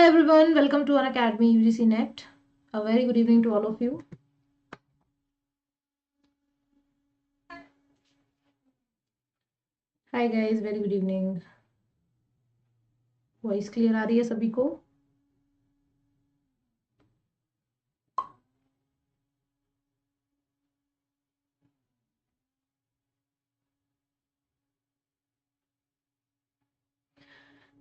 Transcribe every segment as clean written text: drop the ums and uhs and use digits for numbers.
everyone, welcome to Unacademy UGC Net. A very good evening to all of you. Hi guys, very good evening. Voice clear आ रही है सभी को?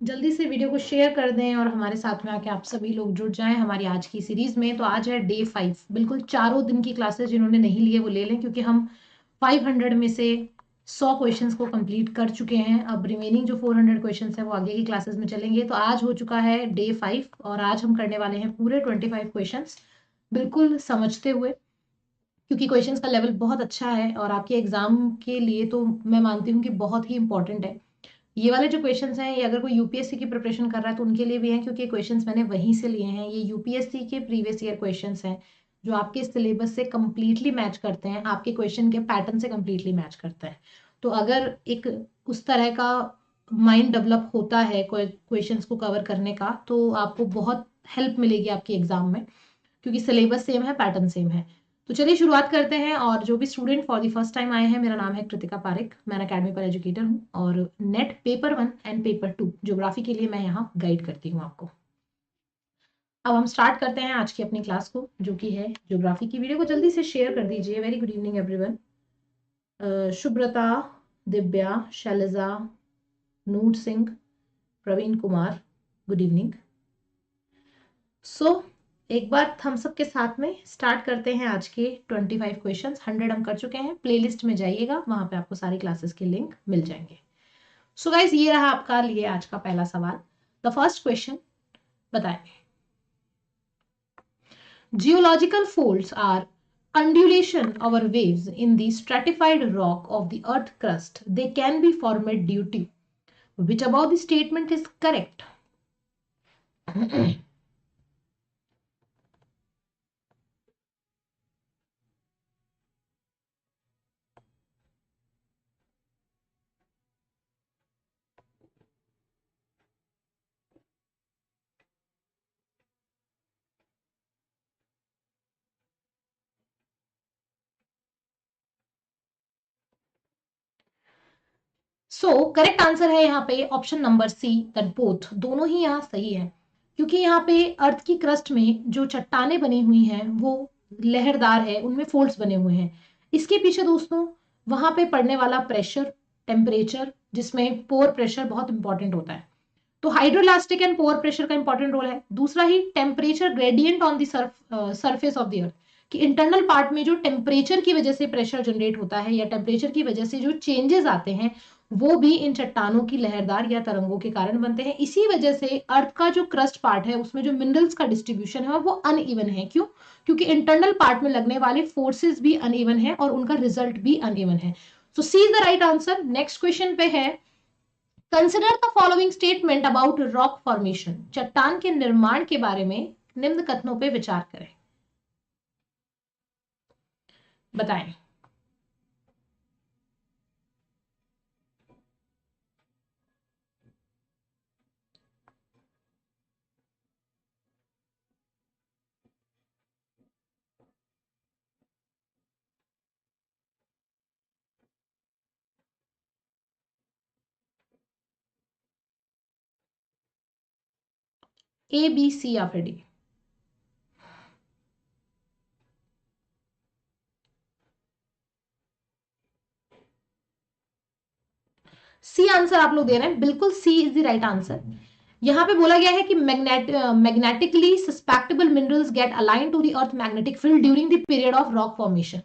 जल्दी से वीडियो को शेयर कर दें और हमारे साथ में आके आप सभी लोग जुड़ जाएं हमारी आज की सीरीज में। तो आज है डे 5, बिल्कुल चारों दिन की क्लासेस जिन्होंने नहीं लिए वो ले लें, क्योंकि हम 500 में से 100 क्वेश्चंस को कंप्लीट कर चुके हैं। अब रिमेनिंग जो 400 क्वेश्चंस है वो आगे की क्लासेस में चलेंगे। तो आज हो चुका है डे 5 और आज हम करने वाले हैं पूरे 25 क्वेश्चंस बिल्कुल समझते हुए, क्योंकि क्वेश्चंस का लेवल बहुत अच्छा है और आपके एग्जाम के लिए तो मैं मानती हूँ कि बहुत ही इंपॉर्टेंट है। ये वाले जो क्वेश्चंस हैं ये अगर कोई यूपीएससी की प्रिपरेशन कर रहा है तो उनके लिए भी हैं, क्योंकि क्वेश्चंस मैंने वहीं से लिए हैं। ये यूपीएससी के प्रीवियस ईयर क्वेश्चंस हैं जो आपके सिलेबस से कंप्लीटली मैच करते हैं, आपके क्वेश्चन के पैटर्न से कंप्लीटली मैच करते हैं। तो अगर एक उस तरह का माइंड डेवलप होता है क्वेश्चंस को कवर करने का, तो आपको बहुत हेल्प मिलेगी आपके एग्जाम में, क्योंकि सिलेबस सेम है, पैटर्न सेम है। तो चलिए शुरुआत करते हैं। और जो भी student for the first time आए हैं, मेरा नाम है कृतिका पारिक, मैं अकेडमी पर एजुकेटर हूँ और net paper 1 and paper 2 geography के लिए मैं यहाँ गाइड करती हूँ आपको। अब हम स्टार्ट करते हैं आज की अपनी क्लास को, जो कि है ज्योग्राफी की। वीडियो को जल्दी से शेयर कर दीजिए। Very good evening everyone. Shubhrata, Divya, Shailaja, Noor Singh, Praveen Kumar, good evening. So एक बार हम सब के साथ में स्टार्ट करते हैं आज के 25 क्वेश्चंस। 100 हम कर चुके हैं। प्लेलिस्ट में जाइएगा, वहां पे आपको सारी क्लासेस के लिंक मिल जाएंगे। सो गाइस, ये रहा आपका लिए आज का पहला सवाल। द फर्स्ट क्वेश्चन बताएं। Geological folds are undulation over waves in the stratified rock of the earth crust. They can be formed due to which above the statement is correct? So correct answer है यहाँ पे option number C, that both. दोनों ही यहाँ सही है, क्योंकि यहाँ पे अर्थ की क्रस्ट में जो चट्टाने बनी हुई हैं वो लहरदार है, उनमें फोल्ड्स बने हुए हैं। इसके पीछे दोस्तों वहां पे पड़ने वाला प्रेशर, टेम्परेचर, जिसमें पोर प्रेशर बहुत इंपॉर्टेंट होता है। तो हाइड्रोलास्टिक एंड पोर प्रेशर का इंपॉर्टेंट रोल है। दूसरा ही temperature gradient on the surface of the earth, कि इंटरनल पार्ट में जो टेम्परेचर की वजह से प्रेशर जनरेट होता है या टेम्परेचर की वजह से जो चेंजेस आते हैं वो भी इन चट्टानों की लहरदार या तरंगों के कारण बनते हैं। इसी वजह से अर्थ का जो क्रस्ट पार्ट है उसमें जो मिनरल्स का डिस्ट्रीब्यूशन है वो अनइवन है। क्यों? क्योंकि इंटरनल पार्ट में लगने वाले फोर्सेस भी अनइवन है और उनका रिजल्ट भी अनइवन है। So C is the right answer. Next question पे है, consider the following statement about rock formation. चट्टान के निर्माण के बारे में निम्न कथनों पे विचार करें। बताएं। ए, बी, सी या फिर डी? सी आंसर आप लोग दे रहे हैं, बिल्कुल C is the right answer. यहां पे बोला गया है कि magnetically susceptible minerals get align to the earth magnetic field during the period of rock formation.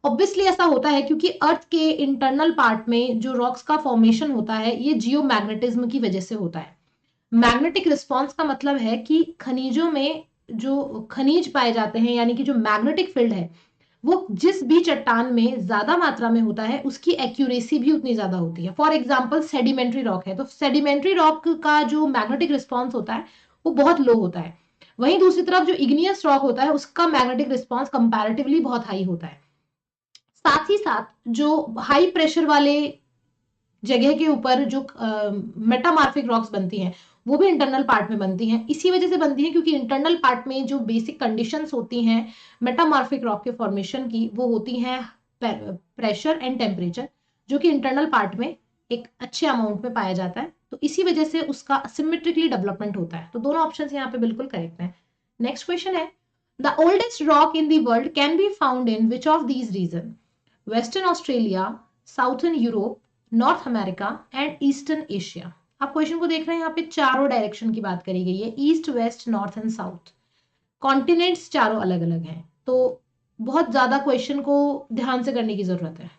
Obviously ऐसा होता है क्योंकि अर्थ के इंटरनल पार्ट में जो रॉक्स का फॉर्मेशन होता है ये जियो मैग्नेटिज्म की वजह से होता है। मैग्नेटिक रिस्पॉन्स का मतलब है कि खनिजों में जो खनिज पाए जाते हैं, यानी कि जो मैग्नेटिक फील्ड है वो जिस भी चट्टान में ज्यादा मात्रा में होता है उसकी एक्यूरेसी भी उतनी ज्यादा होती है। फॉर एग्जाम्पल सेडिमेंट्री रॉक है तो सेडिमेंट्री रॉक का जो मैग्नेटिक रिस्पॉन्स होता है वो बहुत लो होता है। वहीं दूसरी तरफ जो इग्नियस रॉक होता है उसका मैग्नेटिक रिस्पॉन्स कंपैरेटिवली बहुत हाई होता है। साथ ही साथ जो हाई प्रेशर वाले जगह के ऊपर जो मेटामार्फिक रॉक्स बनती हैं वो भी इंटरनल पार्ट में बनती हैं। इसी वजह से बनती हैं क्योंकि इंटरनल पार्ट में जो बेसिक कंडीशंस होती हैं मेटामॉर्फिक रॉक के फॉर्मेशन की, वो होती हैं प्रेशर एंड टेम्परेचर, जो कि इंटरनल पार्ट में एक अच्छे अमाउंट में पाया जाता है। तो इसी वजह से उसका सिमेट्रिकली डेवलपमेंट होता है। तो दोनों ऑप्शन यहाँ पे बिल्कुल करेक्ट है। नेक्स्ट क्वेश्चन है, the oldest rock in the world can be found in which of these region? Western Australia, southern Europe, North America and eastern Asia. आप क्वेश्चन को देख रहे हैं, यहाँ पे चारों डायरेक्शन की बात करी गई है, east, west, north and south. Continents चारों अलग अलग हैं, तो बहुत ज्यादा क्वेश्चन को ध्यान से करने की जरूरत है।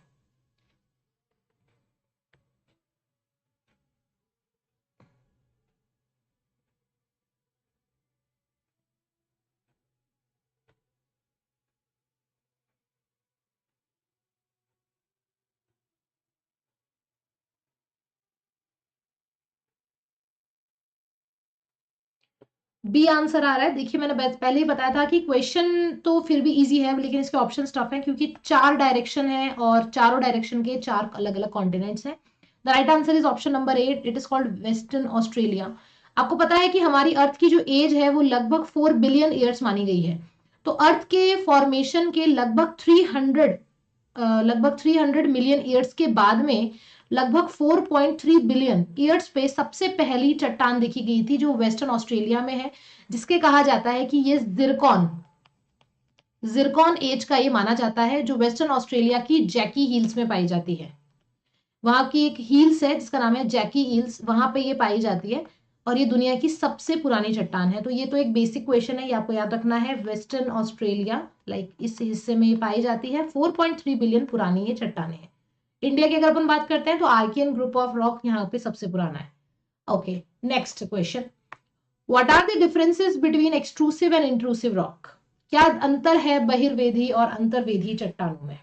बी आंसर आ रहा है। देखिए मैंने पहले ही बताया था कि क्वेश्चन तो फिर भी इजी है, लेकिन इसके ऑप्शन टफ है क्योंकि चार डायरेक्शन है और चारों डायरेक्शन के चार अलग अलग कॉन्टिनेंट्स हैं। The right answer is option number 8, it is called western Australia. आपको पता है कि हमारी अर्थ की जो एज है वो लगभग 4 बिलियन ईयर्स मानी गई है। तो अर्थ के फॉर्मेशन के लगभग 300 मिलियन ईयर्स के बाद में लगभग 4.3 बिलियन ईयर्स पे सबसे पहली चट्टान देखी गई थी, जो वेस्टर्न ऑस्ट्रेलिया में है, जिसके कहा जाता है कि ये जिरकॉन एज का ये माना जाता है, जो वेस्टर्न ऑस्ट्रेलिया की जैकी हिल्स में पाई जाती है। वहां की एक हिल्स है जिसका नाम है जैकी हिल्स, वहां पे ये पाई जाती है और ये दुनिया की सबसे पुरानी चट्टान है। तो ये तो एक बेसिक क्वेश्चन है, ये आपको याद रखना है। वेस्टर्न ऑस्ट्रेलिया इस हिस्से में ये पाई जाती है, 4.3 बिलियन पुरानी ये चट्टाने हैं। इंडिया की अगर अपन बात करते हैं तो आर्कियन ग्रुप ऑफ रॉक यहाँ पे सबसे पुराना है। Okay, next question, what are the differences between extrusive and intrusive rock? क्या अंतर है बहिर्वेधी और अंतर्वेधी चट्टानों में?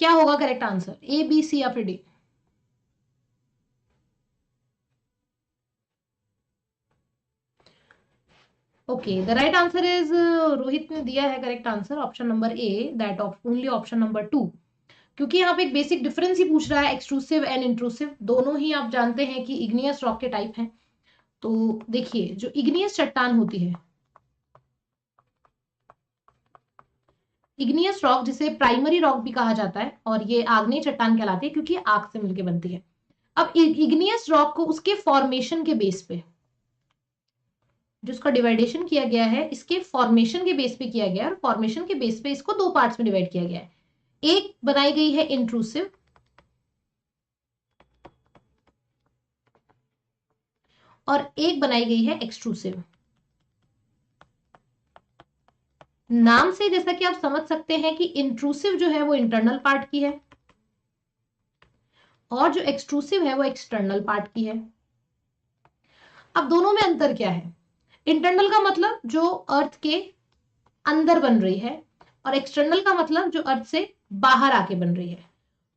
क्या होगा करेक्ट आंसर, ए, बी, सी या फिर D? Okay, the right answer is, Rohit ने दिया है correct answer, option number A, that only option number 2। क्योंकि यहाँ पे एक बेसिक डिफरेंस ही पूछ रहा है, एक्सट्रूसिव एंड इंट्रूसिव दोनों ही आप जानते हैं कि इग्नियस रॉक के टाइप हैं। तो देखिए, जो इग्नियस चट्टान होती है, इग्नियस रॉक जिसे प्राइमरी रॉक भी कहा जाता है, और ये आग्नेय चट्टान कहलाती है क्योंकि आग से मिलकर बनती है। अब इग्नियस रॉक को उसके फॉर्मेशन के बेस पे, जिसका डिवाइडेशन किया गया है, इसके फॉर्मेशन के बेस पे किया गया है, और फॉर्मेशन के बेस पे इसको दो पार्ट्स में डिवाइड किया गया है। एक बनाई गई है इंट्रूसिव और एक बनाई गई है एक्सट्रूसिव। नाम से जैसा कि आप समझ सकते हैं कि इंट्रूसिव जो है वो इंटरनल पार्ट की है और जो एक्सट्रूसिव है वो एक्सटर्नल पार्ट की है। अब दोनों में अंतर क्या है? इंटरनल का मतलब जो अर्थ के अंदर बन रही है, और एक्सटर्नल का मतलब जो अर्थ से बाहर आके बन रही है।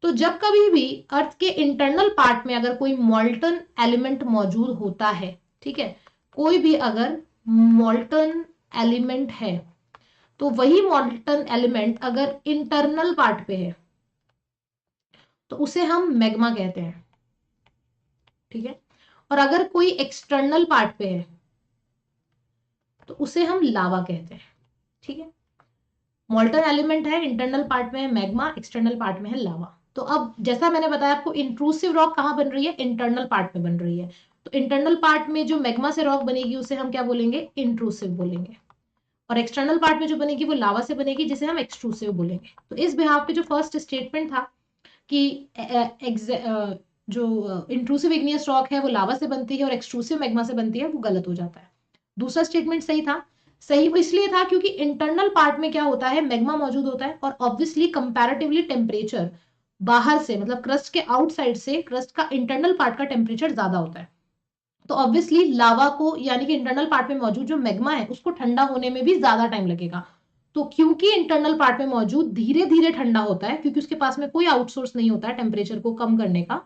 तो जब कभी भी अर्थ के इंटरनल पार्ट में अगर कोई मॉल्टन एलिमेंट मौजूद होता है, ठीक है, कोई भी अगर मॉल्टन एलिमेंट है, तो वही मॉल्टन एलिमेंट अगर इंटरनल पार्ट पे है तो उसे हम मैग्मा कहते हैं, ठीक है। और अगर कोई एक्सटर्नल पार्ट पे है तो उसे हम लावा कहते हैं, ठीक है। मॉल्टन एलिमेंट है, इंटरनल पार्ट में है मैग्मा, एक्सटर्नल पार्ट में है लावा। तो अब जैसा मैंने बताया आपको, इंट्रूसिव रॉक कहां बन रही है? इंटरनल पार्ट में बन रही है। तो इंटरनल पार्ट में जो मैग्मा से रॉक बनेगी उसे हम क्या बोलेंगे? इंट्रूसिव बोलेंगे। और एक्सटर्नल पार्ट में जो बनेगी वो लावा से बनेगी, जिसे हम एक्सट्रूसिव बोलेंगे। तो इस बिहाफ पे जो फर्स्ट स्टेटमेंट था कि जो इंट्रूसिव इग्नियस रॉक है वो लावा से बनती है और एक्सट्रूसिव मैग्मा से बनती है, वो गलत हो जाता है। दूसरा स्टेटमेंट सही था। सही वो इसलिए था क्योंकि इंटरनल पार्ट में क्या होता है? मैग्मा मौजूद होता है, और ऑब्वियसली कंपैरेटिवली टेम्परेचर बाहर से मतलब क्रस्ट के आउटसाइड से क्रस्ट का इंटरनल पार्ट का टेम्परेचर ज्यादा होता है, तो ऑब्वियसली लावा को यानी कि इंटरनल पार्ट में मौजूद जो मैग्मा है उसको ठंडा होने में भी ज्यादा टाइम लगेगा। तो क्योंकि इंटरनल पार्ट में मौजूद धीरे धीरे ठंडा होता है, क्योंकि उसके पास में कोई आउटसोर्स नहीं होता है टेम्परेचर को कम करने का,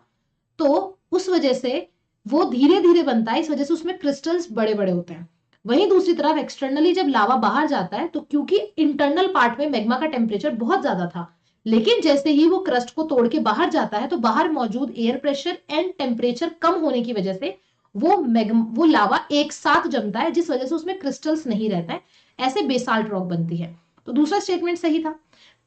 तो उस वजह से वो धीरे धीरे बनता है, इस वजह से उसमें क्रिस्टल्स बड़े बड़े होते हैं। वहीं दूसरी तरफ एक्सटर्नली जब लावा बाहर जाता है, तो क्योंकि इंटरनल पार्ट में मैग्मा का टेम्परेचर बहुत ज्यादा था, लेकिन जैसे ही वो क्रस्ट को तोड़ के बाहर जाता है, तो बाहर मौजूद एयर प्रेशर एंड टेम्परेचर कम होने की वजह से वो लावा एक साथ जमता है, जिस वजह से उसमें क्रिस्टल्स नहीं रहता है, ऐसे बेसाल्ट रॉक बनती है। तो दूसरा स्टेटमेंट सही था।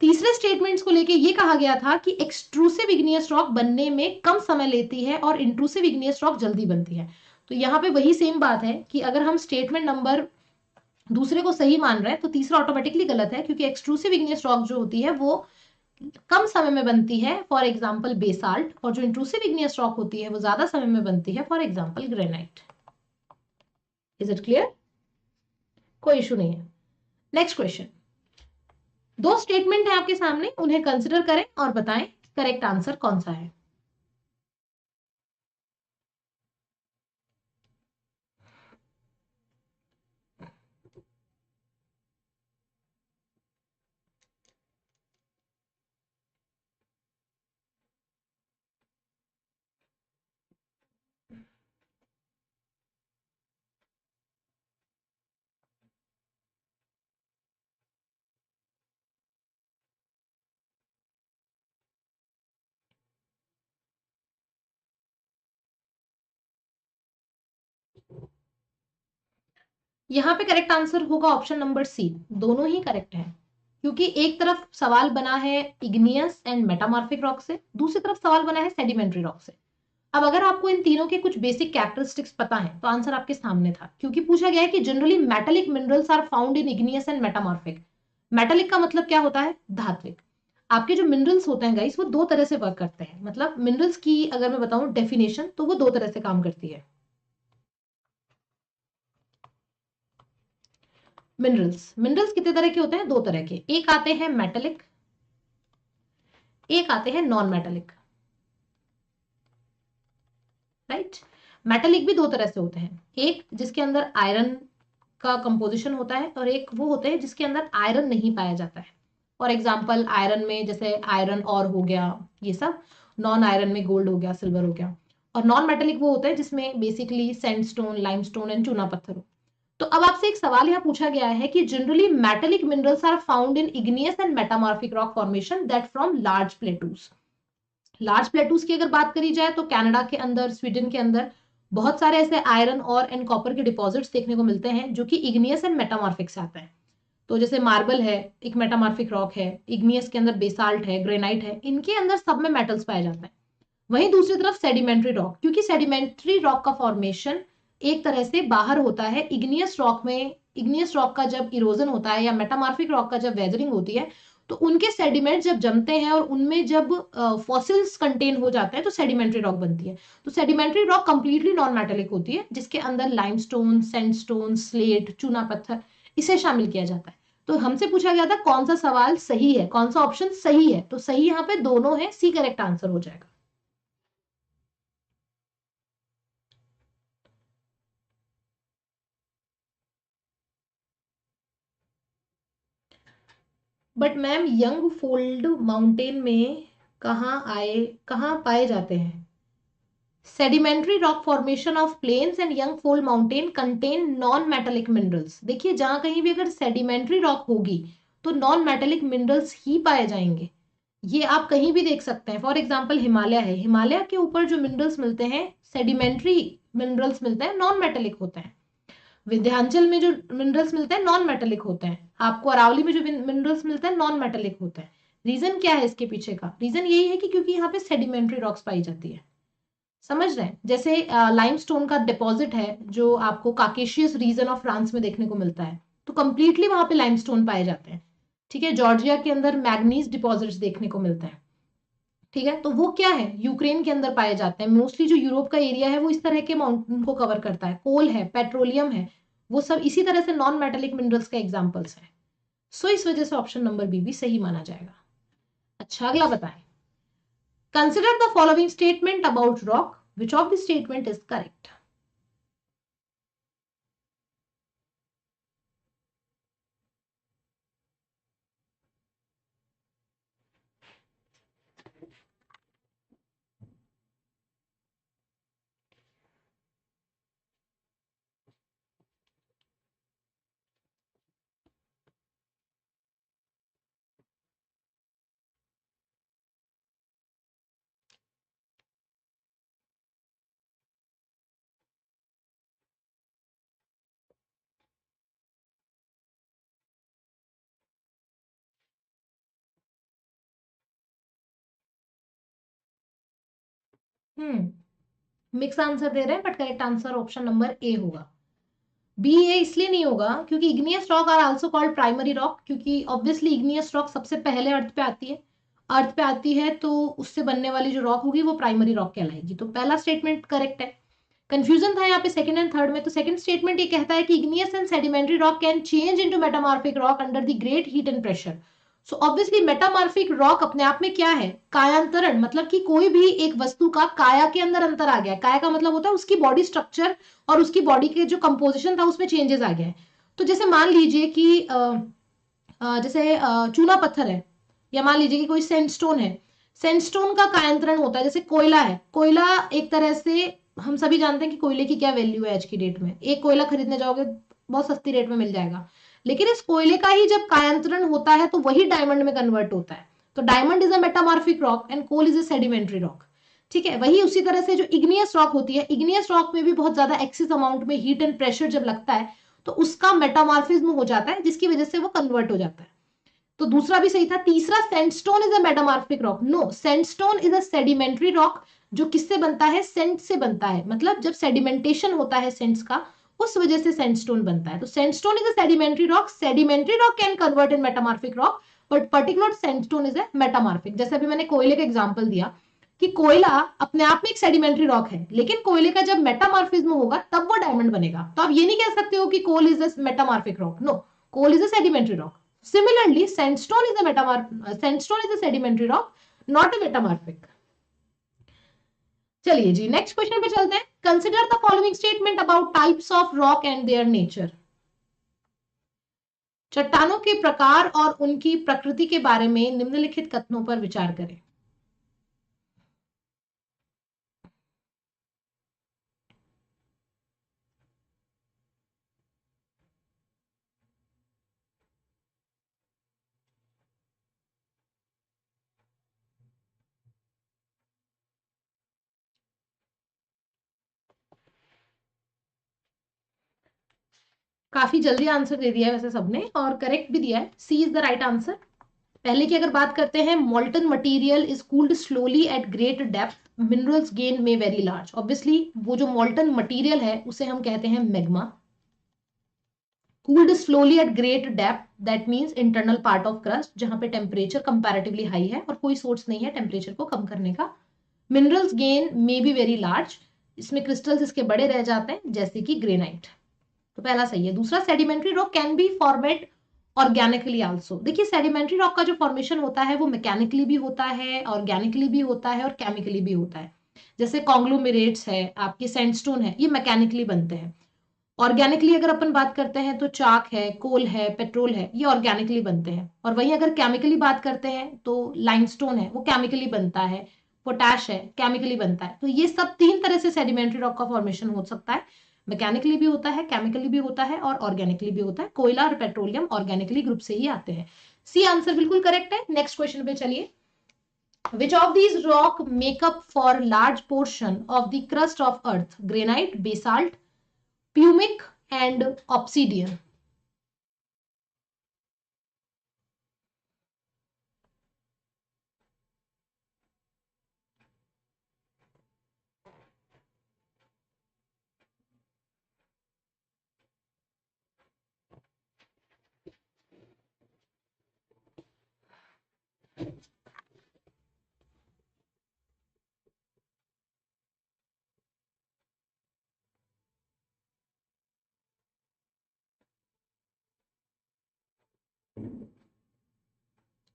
तीसरे स्टेटमेंट्स को लेके ये कहा गया था कि एक्सट्रूसिव इग्नियस रॉक बनने में कम समय लेती है और इंट्रूसिव इग्नियस रॉक जल्दी बनती है। तो यहाँ पे वही सेम बात है कि अगर हम स्टेटमेंट नंबर दूसरे को सही मान रहे हैं तो तीसरा ऑटोमेटिकली गलत है, क्योंकि एक्सट्रूसिव इग्नियस रॉक जो होती है वो कम समय में बनती है, फॉर एग्जाम्पल बेसाल्ट, और जो इंट्रूसिव इग्नियस रॉक होती है वो ज्यादा समय में बनती है, for example granite. Is it clear? कोई इशू नहीं है। नेक्स्ट क्वेश्चन, दो स्टेटमेंट है आपके सामने, उन्हें कंसिडर करें और बताएं करेक्ट आंसर कौन सा है। यहाँ पे करेक्ट आंसर होगा ऑप्शन नंबर सी, दोनों ही करेक्ट है, क्योंकि एक तरफ सवाल बना है इग्नियस एंड मेटामॉर्फिक रॉक से, दूसरी तरफ सवाल बना है सेडिमेंट्री रॉक से। अब अगर आपको इन तीनों के कुछ बेसिक कैरेक्टरिस्टिक्स पता है तो आंसर आपके सामने था, क्योंकि पूछा गया है कि generally metallic minerals are found in igneous and metamorphic. Metallic का मतलब क्या होता है? धात्विक। आपके जो मिनरल्स होते हैं गाइस वो दो तरह से वर्क करते हैं, मतलब मिनरल्स की अगर मैं बताऊं डेफिनेशन तो वो दो तरह से काम करती है। मिनरल्स मिनरल्स कितने तरह के होते हैं? दो तरह के, एक आते हैं मेटालिक, एक आते हैं नॉन मेटालिक। राइट? मेटालिक भी दो तरह से होते हैं, एक जिसके अंदर आयरन का कंपोजिशन होता है और एक वो होते हैं जिसके अंदर आयरन नहीं पाया जाता है। फॉर एग्जाम्पल आयरन में जैसे आयरन और हो गया ये सब, नॉन आयरन में गोल्ड हो गया, सिल्वर हो गया, और नॉन मेटालिक वो होता है जिसमें बेसिकली सैंडस्टोन, लाइमस्टोन एंड चूना पत्थर हो। तो अब आपसे एक सवाल यहाँ पूछा गया है कि generally metallic minerals are found in igneous and metamorphic rock formation that from large plateaus. Large plateaus की अगर बात करी जाए तो कनाडा के अंदर, स्वीडन के अंदर बहुत सारे ऐसे आयरन और एंड कॉपर के डिपॉजिट्स देखने को मिलते हैं जो कि इग्नियस एंड मेटामॉर्फिक से आते हैं। तो जैसे मार्बल है, एक मेटामॉर्फिक रॉक है, इग्नियस के अंदर बेसाल्ट है, ग्रेनाइट है, इनके अंदर सब में मेटल्स पाए जाते हैं। वहीं दूसरी तरफ सेडिमेंट्री रॉक, क्योंकि सेडिमेंट्री रॉक का फॉर्मेशन एक तरह से बाहर होता है इग्नियस रॉक में, इग्नियस रॉक का जब इरोजन होता है या मेटामॉर्फिक रॉक का जब वेदरिंग होती है, तो उनके सेडिमेंट जब जमते हैं और उनमें जब फॉसिल्स कंटेन हो जाते हैं तो सेडिमेंट्री रॉक बनती है। तो sedimentary rock completely non metallic होती है, जिसके अंदर लाइमस्टोन, सैंडस्टोन, स्लेट, चूना पत्थर, इसे शामिल किया जाता है। तो हमसे पूछा गया था कौन सा सवाल सही है, कौन सा ऑप्शन सही है, तो सही यहाँ पे दोनों है, सी करेक्ट आंसर हो जाएगा। But ma'am young fold mountain में कहाँ पाए जाते हैं? Sedimentary rock formation of plains and young fold mountain contain non metallic minerals. देखिए जहां कहीं भी अगर सेडिमेंट्री रॉक होगी तो नॉन मेटेलिक मिनरल्स ही पाए जाएंगे। ये आप कहीं भी देख सकते हैं, फॉर एग्जाम्पल हिमालय है, हिमालय के ऊपर जो मिनरल्स मिलते हैं सेडिमेंट्री मिनरल्स मिलते हैं, नॉन मेटेलिक होते हैं। विंध्याचल में जो मिनरल्स मिलते हैं नॉन मेटेलिक होते हैं, आपको अरावली में जो मिनरल्स मिलते हैं नॉन मेटेलिक होते हैं। रीजन क्या है इसके पीछे का? रीजन यही है कि क्योंकि यहाँ पे सेडिमेंट्री रॉक्स पाई जाती है। समझ रहे हैं? जैसे लाइमस्टोन का डिपॉजिट है जो आपको काकेशियस रीजन ऑफ फ्रांस में देखने को मिलता है, तो कंप्लीटली वहां पे लाइमस्टोन पाए जाते हैं। ठीक है, जॉर्जिया के अंदर मैग्नीज डिपॉजिट्स देखने को मिलते हैं। ठीक है, तो वो क्या है, यूक्रेन के अंदर पाए जाते हैं। मोस्टली जो यूरोप का एरिया है वो इस तरह के माउंटेन को कवर करता है, कोल है, पेट्रोलियम है, वो सब इसी तरह से नॉन मेटेलिक मिनरल्स का एग्जाम्पल्स है। सो इस वजह से ऑप्शन नंबर बी भी सही माना जाएगा। अच्छा अगला बताएं, consider the following statement about rock, which of the statement is correct? Mix answer दे रहे हैं, but correct answer option number A होगा। बी ए इसलिए नहीं होगा क्योंकि igneous rock are also called primary rock, क्योंकि ऑब्वियसली इग्नियस रॉक सबसे पहले अर्थ पे आती है। अर्थ पे आती है तो उससे बनने वाली जो रॉक होगी वो प्राइमरी रॉक कहलाएगी। तो पहला स्टेटमेंट करेक्ट है। कंफ्यूजन था यहाँ पे सेकंड एंड थर्ड में। तो सेकंड स्टेटमेंट ये कहता है कि igneous and sedimentary rock can change into metamorphic rock under the great heat and pressure. So obviously metamorphic rock अपने आप में क्या है? कायांतरण, मतलब कि कोई भी एक वस्तु का काया के अंदर अंतर आ गया। काया का मतलब होता है उसकी बॉडी स्ट्रक्चर और उसकी बॉडी के जो कंपोजिशन था उसमें चेंजेस आ गया है। तो जैसे मान लीजिए कि जैसे चूना पत्थर है, या मान लीजिए कि कोई सैंडस्टोन है। सैंडस्टोन का कायांतरण होता है। जैसे कोयला है, कोयला एक तरह से हम सभी जानते हैं कि कोयले की क्या वैल्यू है आज की डेट में। एक कोयला खरीदने जाओगे बहुत सस्ती रेट में मिल जाएगा, लेकिन इस कोयले का ही जब कायांतरण होता है तो वही डायमंड में कन्वर्ट होता है। तो diamond is a metamorphic rock and coal is a sedimentary rock. ठीक है, वही उसी तरह से जो इग्नियस रॉक होती है, इग्नियस रॉक में भी बहुत ज्यादा एक्सेस अमाउंट में हीट एंड प्रेशर जब लगता है तो उसका मेटामॉर्फिज्म हो जाता है, जिसकी वजह से वो कन्वर्ट हो जाता है। तो दूसरा भी सही था। तीसरा, sandstone is a metamorphic rock. No, sandstone is a sedimentary rock, जो किससे बनता है? सेंट से बनता है। मतलब जब सेडिमेंटेशन होता है सेंट्स का, उस वजह से सैंडस्टोन बनता है। तो sandstone is a sedimentary rock. Sedimentary rock can convert in metamorphic rock, but particular sandstone is a metamorphic. जैसे अभी मैंने कोयले का एग्जांपल दिया कि कोयला अपने आप में एक सेडिमेंट्री रॉक है, लेकिन कोयले का जब मेटामॉर्फिज्म होगा तब वो डायमंड बनेगा। तो आप ये नहीं कह सकते हो कि coal is a metamorphic rock. No, coal is a sedimentary rock. Similarly, sandstone is a sedimentary rock, not a metamorphic. चलिए जी, नेक्स्ट क्वेश्चन पे चलते हैं। Consider the following statement about types of rock and their nature. चट्टानों के प्रकार और उनकी प्रकृति के बारे में निम्नलिखित कथनों पर विचार करें। काफी जल्दी आंसर दे दिया है वैसे सबने, और करेक्ट भी दिया है। C is the right answer. पहले की अगर बात करते हैं, molten material is cooled slowly at great depth, minerals gain में वेरी लार्ज। ऑब्वियसली वो जो मोल्टन मटेरियल है उसे हम कहते हैं magma. Cooled slowly at great depth, that means internal part of crust, जहां पे टेम्परेचर कंपैरेटिवली हाई है और कोई सोर्स नहीं है टेम्परेचर को कम करने का। Minerals gain may be very large, इसमें क्रिस्टल्स इसके बड़े रह जाते हैं जैसे कि ग्रेनाइट। तो पहला सही है। दूसरा, sedimentary rock can B formed organically also. देखिए, सेडिमेंट्री रॉक का जो फॉर्मेशन होता है वो मैकेनिकली भी होता है, ऑर्गेनिकली भी होता है और केमिकली भी होता है। जैसे कॉन्ग्लोमेरेट्स है, आपके सैंडस्टोन है, ये मैकेनिकली बनते हैं। ऑर्गेनिकली अगर अपन बात करते हैं तो चाक है, कोल है, पेट्रोल है, ये ऑर्गेनिकली बनते हैं। और वहीं अगर केमिकली बात करते हैं तो लाइमस्टोन है, वो केमिकली बनता है। पोटैश है, केमिकली बनता है। तो ये सब तीन तरह से सेडिमेंट्री रॉक का फॉर्मेशन हो सकता है। मैकेनिकली भी होता है, केमिकली भी होता है और ऑर्गेनिकली भी होता है। कोयला और पेट्रोलियम ऑर्गेनिकली ग्रुप से ही आते हैं। सी आंसर बिल्कुल करेक्ट है। नेक्स्ट क्वेश्चन पे चलिए। Which of these rock make up for large portion of the crust of earth? Granite, basalt, pumic and obsidian.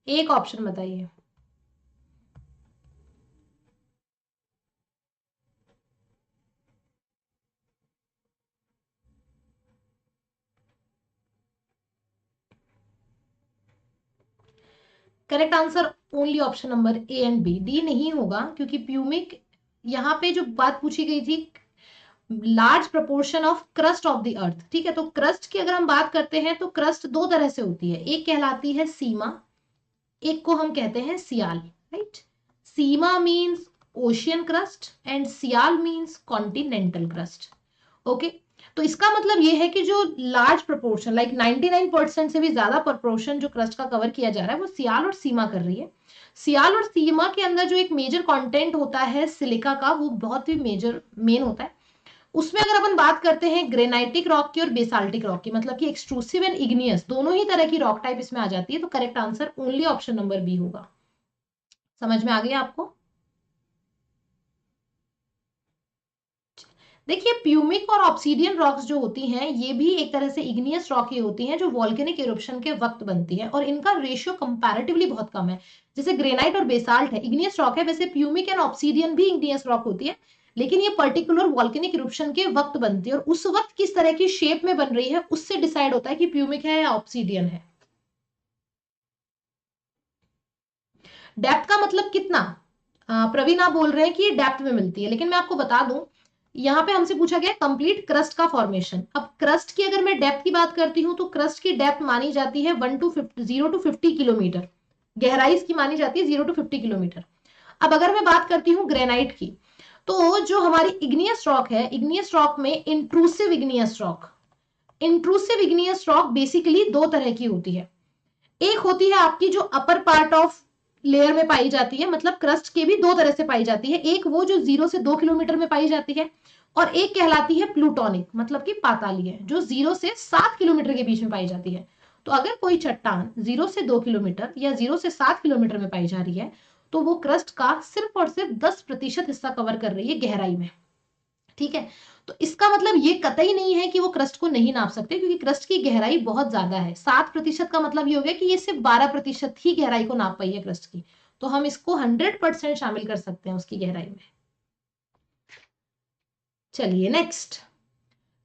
एक ऑप्शन बताइए। Correct answer only option number A and B, D नहीं होगा, क्योंकि pumice यहाँ पे जो बात पूछी गई थी, large proportion of crust of the अर्थ, ठीक है। तो क्रस्ट की अगर हम बात करते हैं तो क्रस्ट दो तरह से होती है, एक कहलाती है सीमा, एक को हम कहते हैं sial, right. Sima means ocean crust and sial means continental crust, okay. तो इसका मतलब ये है कि जो लार्ज प्रोपोर्शन लाइक 99% से भी ज्यादा प्रोपोर्शन जो क्रस्ट का कवर किया जा रहा है वो सियाल और सीमा कर रही है। सियाल और सीमा के अंदर जो एक मेजर कंटेंट होता है सिलिका का, वो बहुत ही मेजर मेन होता है। उसमें अगर अपन बात करते हैं ग्रेनाइटिक रॉक की और बेसाल्टिक रॉक की, मतलब कि एक्सट्रूसिव एंड इग्नियस दोनों ही तरह की रॉक टाइप इसमें आ जाती है, तो correct answer only option number B होगा। समझ में आ गया आपको? देखिए प्यूमिक और ऑब्सीडियन रॉक्स जो होती हैं ये भी एक तरह से इग्नियस रॉक ही होती हैं जो वॉल्केनिक इरप्शन के वक्त बनती है, और इनका रेशियो कंपैरेटिवली बहुत कम है। जैसे ग्रेनाइट और बेसाल्ट है इग्नियस रॉक है, वैसे प्यूमिक एंड ऑब्सीडियन भी इग्नियस रॉक होती है, लेकिन ये पर्टिकुलर वॉल्केनिक इरप्शन के वक्त बनती है, और उस वक्त किस तरह की शेप में बन रही है उससे डिसाइड होता है कि प्यूमिक है या ऑब्सीडियन है। डेप्थ का मतलब कितना, प्रवीण आप बोल रहे हैं कि ये डेप्थ में मिलती है, लेकिन मैं आपको बता दूं यहाँ पे हमसे पूछा गया कंप्लीट क्रस्ट का फॉर्मेशन। अब क्रस्ट की अगर मैं डेप्थ की बात करती हूँ तो क्रस्ट की डेप्थ मानी जाती है 0 to 50 किलोमीटर, गहराई इसकी मानी जाती है 0 to 50 किलोमीटर। अब अगर मैं बात करती हूँ ग्रेनाइट की, तो जो हमारी इग्नियस रॉक है, इग्नियस रॉक में intrusive igneous rock, intrusive igneous rock basically दो तरह की होती है। एक होती है आपकी जो अपर पार्ट ऑफ लेयर में पाई जाती है, मतलब क्रस्ट के भी दो तरह से पाई जाती है, एक वो जो 0 से 2 किलोमीटर में पाई जाती है, और एक कहलाती है प्लूटोनिक, मतलब कि पातालीय, जो 0 से 7 किलोमीटर के बीच में पाई जाती है। तो अगर कोई चट्टान 0 से 2 किलोमीटर या 0 से 7 किलोमीटर में पाई जा रही है तो वो क्रस्ट का सिर्फ और सिर्फ 10% हिस्सा कवर कर रही है गहराई में, ठीक है। तो इसका मतलब ये कतई नहीं है कि वो क्रस्ट को नहीं नाप सकते, क्योंकि क्रस्ट की गहराई बहुत ज्यादा है। 7% का मतलब ये हो गया कि ये सिर्फ 12% ही गहराई को नाप पाई है क्रस्ट की, तो हम इसको 100% शामिल कर सकते हैं उसकी गहराई में। चलिए next,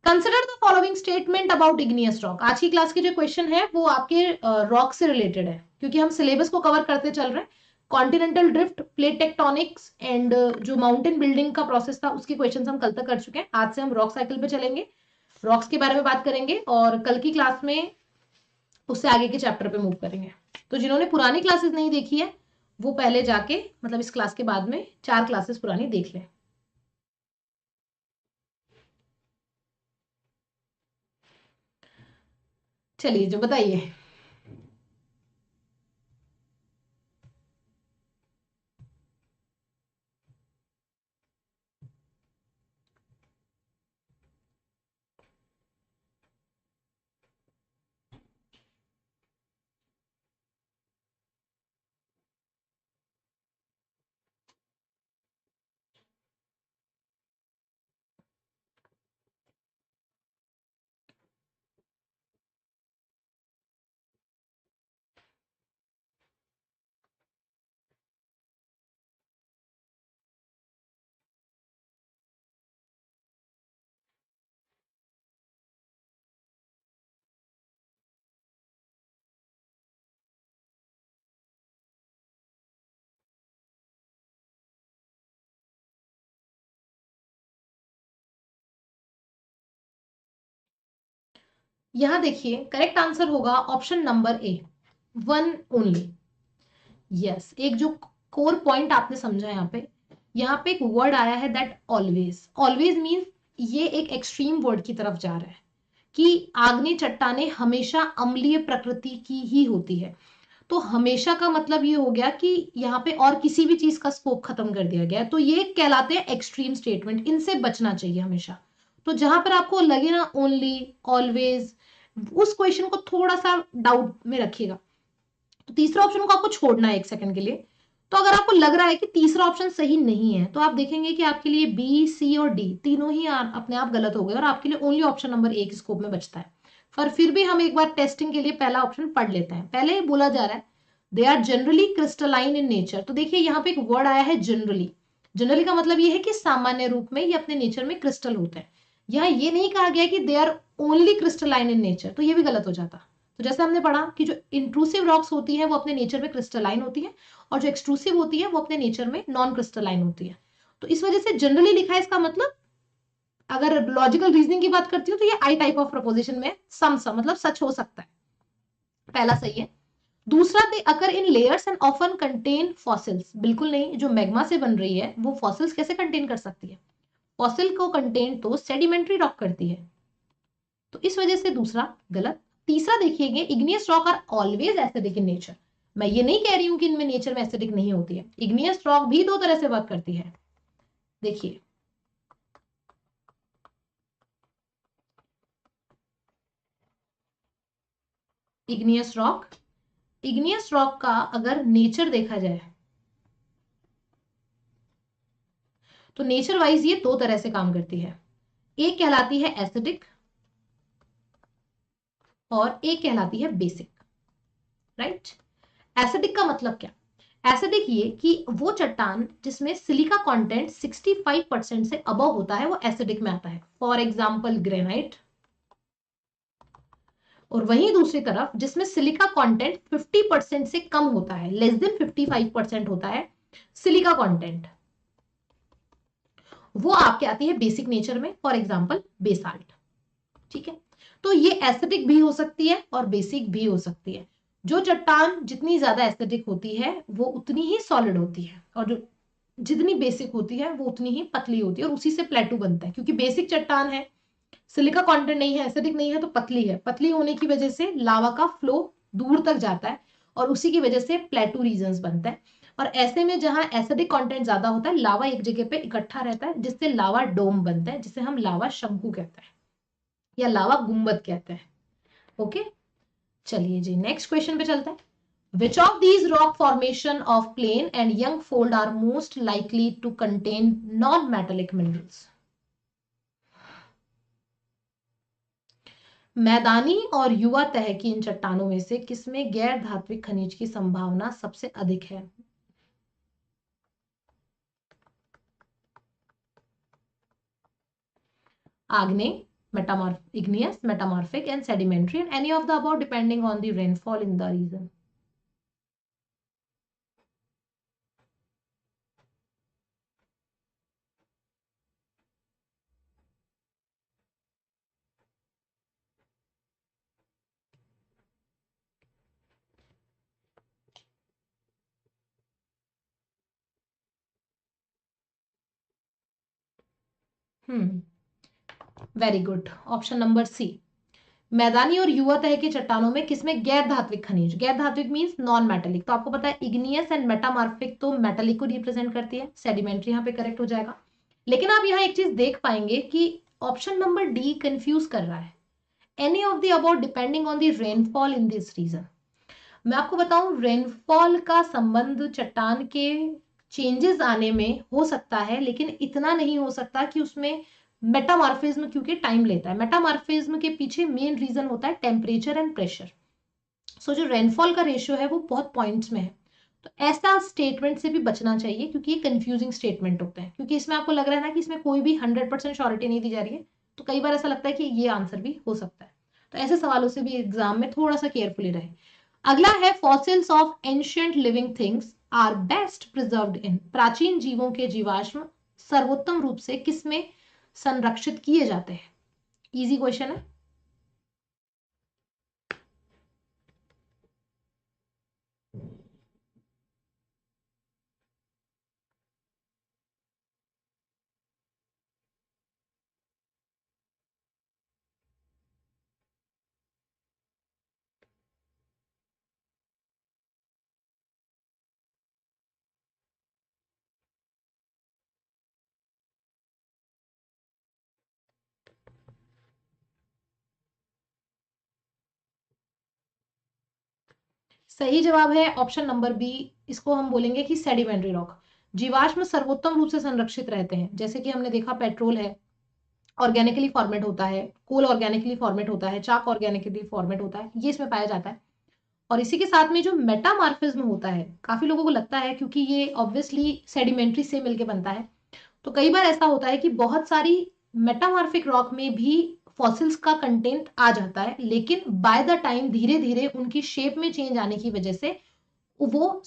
consider the following statement about igneous rock. आज की क्लास के जो क्वेश्चन है वो आपके रॉक से रिलेटेड है, क्योंकि हम सिलेबस को कवर करते चल रहे हैं। Continental drift, plate tectonics and जो माउंटेन बिल्डिंग का प्रोसेस था उसके क्वेश्चन हम कल तक कर चुके हैं। आज से हम रॉक साइकिल पे चलेंगे, रॉक्स के बारे में बात करेंगे, और कल की क्लास में उससे आगे के चैप्टर पे मूव करेंगे। तो जिन्होंने पुरानी क्लासेस नहीं देखी है वो पहले जाके, मतलब इस क्लास के बाद में 4 क्लासेस पुरानी देख लें। चलिए जो बताइए। यहां देखिए करेक्ट आंसर होगा ऑप्शन नंबर ए, वन ओनली। यस, एक जो कोर पॉइंट आपने समझा यहाँ पे एक वर्ड आया है दैट ऑलवेज, ऑलवेज मीन्स ये एक एक्सट्रीम वर्ड की तरफ जा रहा है कि आग्नेय चट्टानें हमेशा अम्लीय प्रकृति की ही होती है। तो हमेशा का मतलब ये हो गया कि यहाँ पे और किसी भी चीज का स्कोप खत्म कर दिया गया है, तो ये कहलाते हैं एक्सट्रीम स्टेटमेंट, इनसे बचना चाहिए हमेशा। तो जहां पर आपको लगे ना ओनली, ऑलवेज, उस क्वेश्चन को थोड़ा सा डाउट में रखिएगा। तो तीसरा ऑप्शन को आपको छोड़ना है एक सेकंड के लिए। तो अगर आपको लग रहा है कि तीसरा ऑप्शन सही नहीं है तो आप देखेंगे कि आपके लिए बी, सी और डी तीनों ही अपने आप गलत हो गए, और आपके लिए ओनली ऑप्शन नंबर ए के स्कोप में बचता है। पर फिर भी हम एक बार टेस्टिंग के लिए पहला ऑप्शन पढ़ लेते हैं। पहले बोला जा रहा है they are generally crystalline in nature. तो देखिए यहाँ पे एक वर्ड आया है जनरली, जनरली का मतलब ये है कि सामान्य रूप में ये अपने नेचर में क्रिस्टल होते हैं। यहाँ ये नहीं कहा गया कि they are only crystalline in nature, तो ये भी गलत हो जाता। तो जैसे हमने पढ़ा कि जो इंट्रूसिव रॉक्स होती है वो अपने नेचर में क्रिस्टलाइन होती है, और जो एक्सट्रूसिव होती है वो अपने नेचर में नॉन क्रिस्टलाइन होती है। तो इस वजह से जनरली लिखा है, इसका मतलब अगर लॉजिकल रीजनिंग की बात करती हूँ तो ये आई टाइप ऑफ प्रपोजिशन में सम मतलब सच हो सकता है, पहला सही है। दूसरा, they occur in layers and often contain fossils, बिल्कुल नहीं, जो मैग्मा से बन रही है वो फॉसिल्स कैसे कंटेन कर सकती है? फॉसिल को कंटेन तो सेडिमेंट्री रॉक करती है, तो इस वजह से दूसरा गलत। तीसरा देखिएगा, igneous rock are always acidic in nature, मैं ये नहीं कह रही हूं कि इनमें नेचर में एसिडिक नहीं होती है, इग्नियस रॉक भी दो तरह से वर्क करती है। देखिए इग्नियस रॉक का अगर नेचर देखा जाए तो नेचर वाइज ये दो तरह से काम करती है, एक कहलाती है एसिडिक और एक कहलाती है बेसिक, राइट। एसिडिक का मतलब क्या? एसिडिक ये कि वो चट्टान जिसमें सिलिका कंटेंट 65% से अबव होता है वो एसिडिक में आता है, फॉर एग्जांपल ग्रेनाइट। और वहीं दूसरी तरफ जिसमें सिलिका कंटेंट 50% से कम होता है, लेस देन 55% होता है सिलिका कंटेंट, वो आपके आती है बेसिक नेचर में, फॉर एग्जांपल बेसाल्ट। ठीक है, तो ये एसिडिक भी हो सकती है और बेसिक भी हो सकती है। जो चट्टान जितनी ज्यादा एसिडिक होती है वो उतनी ही सॉलिड होती है, और जो जितनी बेसिक होती है वो उतनी ही पतली होती है, और उसी से प्लेटू बनता है, क्योंकि बेसिक चट्टान है, सिलिका कंटेंट नहीं है, एसिडिक नहीं है, तो पतली है, पतली होने की वजह से लावा का फ्लो दूर तक जाता है और उसी की वजह से प्लेटू रीजन्स बनता है। और ऐसे में जहां एसिडिक कंटेंट ज्यादा होता है, लावा एक जगह पे इकट्ठा रहता है जिससे लावा डोम बनता है, जिसे हम लावा शंकु कहते हैं या लावा गुंबद कहते हैं। ओके, चलिए जी नेक्स्ट क्वेश्चन पे चलते हैं। Which of these rock formation of plain and young fold are most likely to contain non-metallic minerals? मैदानी और युवा तह की इन चट्टानों में से किसमें गैर धात्विक खनिज की संभावना सबसे अधिक है? आग्नेय, igneous, metamorphic and sedimentary, and any of the above depending on the rainfall in the region. Very good, option number C. मैदानी और युवा तह के चट्टानों में किसमें गैर धात्विक खनिज, गैर धात्विक मींस नॉन मेटेलिक, तो आपको पता है इग्नियस एंड मेटामॉर्फिक तो मेटेलिक को रिप्रेजेंट करती है, सेडिमेंट्री यहाँ पे करेक्ट हो जाएगा। लेकिन आप यहाँ एक चीज देख पाएंगे कि ऑप्शन नंबर डी कंफ्यूज कर रहा है, any of the about depending on the rainfall in this region. मैं आपको बताऊं, रेनफॉल का संबंध चट्टान के चेंजेस आने में हो सकता है, लेकिन इतना नहीं हो सकता कि उसमें मेटामॉर्फिज्म, क्योंकि टाइम लेता है। मेटामॉर्फिज्म के पीछे मेन रीजन होता है टेम्परेचर एंड प्रेशर। सो जो रेनफॉल का रेशियो है वो बहुत पॉइंट्स में है, तो ऐसा स्टेटमेंट से भी बचना चाहिए, क्योंकि ये कंफ्यूजिंग स्टेटमेंट होते हैं, क्योंकि इसमें आपको लग रहा है ना कि इसमें कोई भी 100% श्योरिटी नहीं दी जा रही है, तो कई बार ऐसा लगता है कि ये आंसर भी हो सकता है। तो ऐसे सवालों से भी एग्जाम में थोड़ा सा केयरफुली रहे। अगला है fossils of ancient living things are best preserved in, प्राचीन जीवों के जीवाश्म सर्वोत्तम रूप से किसमें संरक्षित किए जाते हैं? इजी क्वेश्चन है। सही जवाब है ऑप्शन नंबर बी, इसको हम बोलेंगे कि सेडिमेंट्री रॉक। जीवाश्म सर्वोत्तम रूप से संरक्षित रहते हैं, जैसे कि हमने देखा पेट्रोल है ऑर्गेनिकली फॉर्मेट होता है, कोल ऑर्गेनिकली फॉर्मेट होता है, चाक ऑर्गेनिकली फॉर्मेट होता है, ये इसमें पाया जाता है। और इसी के साथ में जो मेटामॉर्फिज्म होता है, काफी लोगों को लगता है क्योंकि ये ऑब्वियसली सेडिमेंट्री से मिलके बनता है, तो कई बार ऐसा होता है कि बहुत सारी मेटामॉर्फिक रॉक में भी फॉसिल्स का कंटेंट आ जाता है, लेकिन बाय द टाइम धीरे धीरे उनकी शेप में चेंज आने की वजह से वो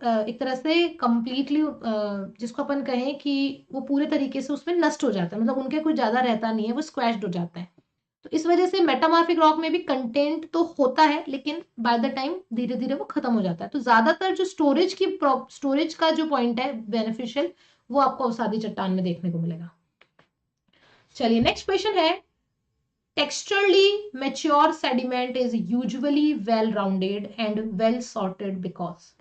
एक तरह से कंप्लीटली, जिसको अपन कहें कि वो पूरे तरीके से उसमें नष्ट हो जाता है, मतलब उनके कुछ ज्यादा रहता नहीं है, वो स्क्वैश्ड हो जाता है। तो इस वजह से मेटामॉर्फिक रॉक में भी कंटेंट तो होता है, लेकिन बाय द टाइम धीरे धीरे वो खत्म हो जाता है। तो ज्यादातर जो स्टोरेज का जो पॉइंट है बेनिफिशियल, वो आपको अवसादी चट्टान में देखने को मिलेगा। चलिए नेक्स्ट क्वेश्चन है, texturally mature sediment is usually well rounded and well sorted because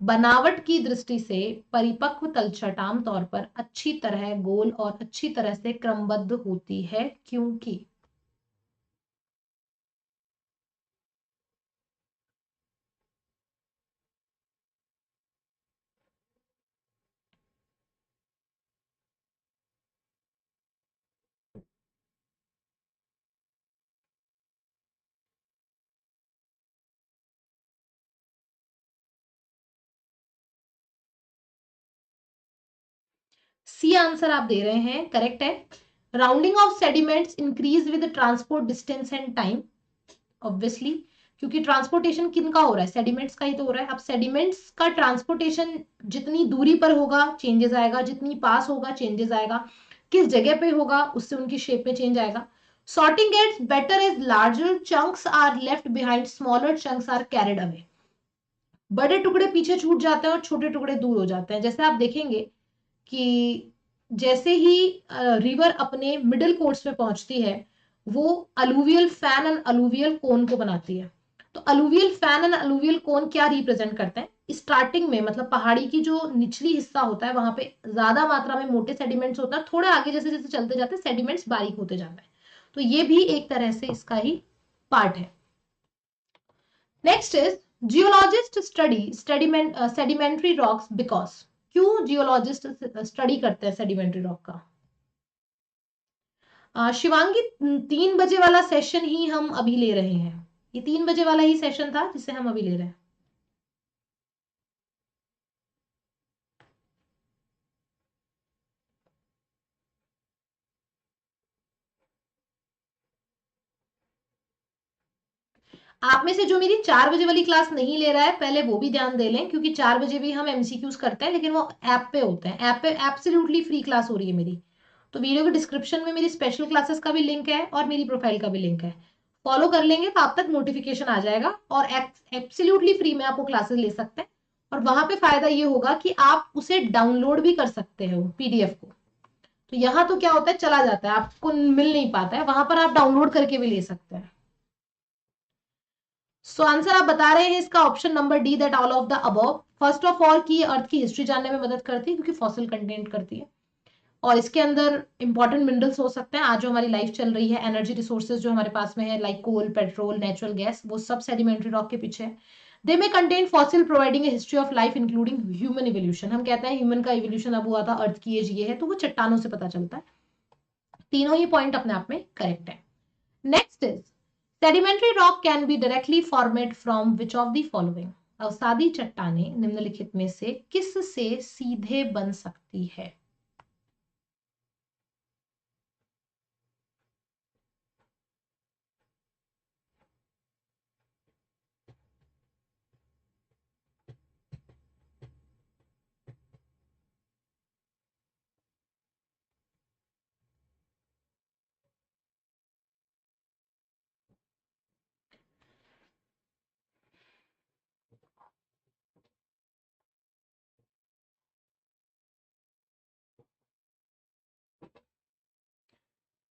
बनावट की दृष्टि से परिपक्व तलछट आमतौर पर अच्छी तरह गोल और अच्छी तरह से क्रमबद्ध होती है, क्योंकि सी आंसर आप दे रहे हैं, करेक्ट है। Rounding off sediments increase with transport distance and time, obviously, क्योंकि ट्रांसपोर्टेशन किनका हो रहा है, सेडिमेंट्स का ही तो हो रहा है। अब सेडिमेंट्स का ट्रांसपोर्टेशन जितनी दूरी पर होगा चेंजेस आएगा, जितनी पास होगा चेंजेस आएगा, किस जगह पे होगा उससे उनकी शेप में चेंज आएगा। Sorting gets better as larger chunks are left behind, smaller chunks are carried away. बड़े टुकड़े पीछे छूट जाते हैं और छोटे टुकड़े दूर हो जाते हैं। जैसे आप देखेंगे कि जैसे ही रिवर अपने मिडिल कोर्स में पहुंचती है, वो अलुवियल फैन एंड अलुवियल कोन को बनाती है। तो अलुवियल फैन एंड अलुवियल कोन क्या रिप्रेजेंट करते हैं, स्टार्टिंग में मतलब पहाड़ी की जो निचली हिस्सा होता है वहां पे ज्यादा मात्रा में मोटे सेडिमेंट्स होता है, थोड़े आगे जैसे जैसे चलते जाते सेडिमेंट्स बारीक होते जाते हैं। तो ये भी एक तरह से इसका ही पार्ट है। Next is geologist study sedimentary rocks because, क्यों जियोलॉजिस्ट स्टडी करते हैं सेडिमेंट्री रॉक का। शिवांगी, 3 बजे वाला सेशन ही हम अभी ले रहे हैं, ये 3 बजे वाला ही सेशन था जिसे हम अभी ले रहे हैं। आप में से जो मेरी 4 बजे वाली क्लास नहीं ले रहा है, पहले वो भी ध्यान दे लें, क्योंकि 4 बजे भी हम एमसीक्यूज करते हैं, लेकिन वो ऐप पे होते हैं। ऐप पे एब्सोल्युटली फ्री क्लास हो रही है मेरी। तो वीडियो के डिस्क्रिप्शन में मेरी स्पेशल क्लासेस का भी लिंक है और मेरी प्रोफाइल का भी लिंक है। फॉलो कर लेंगे तो आप तक नोटिफिकेशन आ जाएगा और एब्सोल्युटली फ्री में आप वो क्लासेस ले सकते हैं। और वहां पे फायदा ये होगा कि आप उसे डाउनलोड भी कर सकते हो पीडीएफ को। तो यहाँ तो क्या होता है, चला जाता है, आपको मिल नहीं पाता है, वहां पर आप डाउनलोड करके भी ले सकते हैं। सो आंसर आप बता रहे हैं इसका option number D, that all of the above. First of all की अर्थ की हिस्ट्री जानने में मदद करती है क्योंकि फॉसिल कंटेंट करती है, और इसके अंदर इंपॉर्टेंट मिनरल्स हो सकते हैं। आज जो हमारी लाइफ चल रही है, एनर्जी रिसोर्सेज जो हमारे पास में है लाइक कोल, पेट्रोल, नेचुरल गैस, वो सब सेडिमेंट्री रॉक के पीछे है। दे में contain fossil providing A history of life including human evolution. हम कहते हैं ह्यूमन का इवोल्यूशन अब हुआ था, अर्थ की एज ये है, तो वो चट्टानों से पता चलता है। तीनों ही पॉइंट अपने आप में करेक्ट है। Next is sedimentary rock can be directly formed from which of the following. अवसादी चट्टानें निम्नलिखित में से किस से सीधे बन सकती है।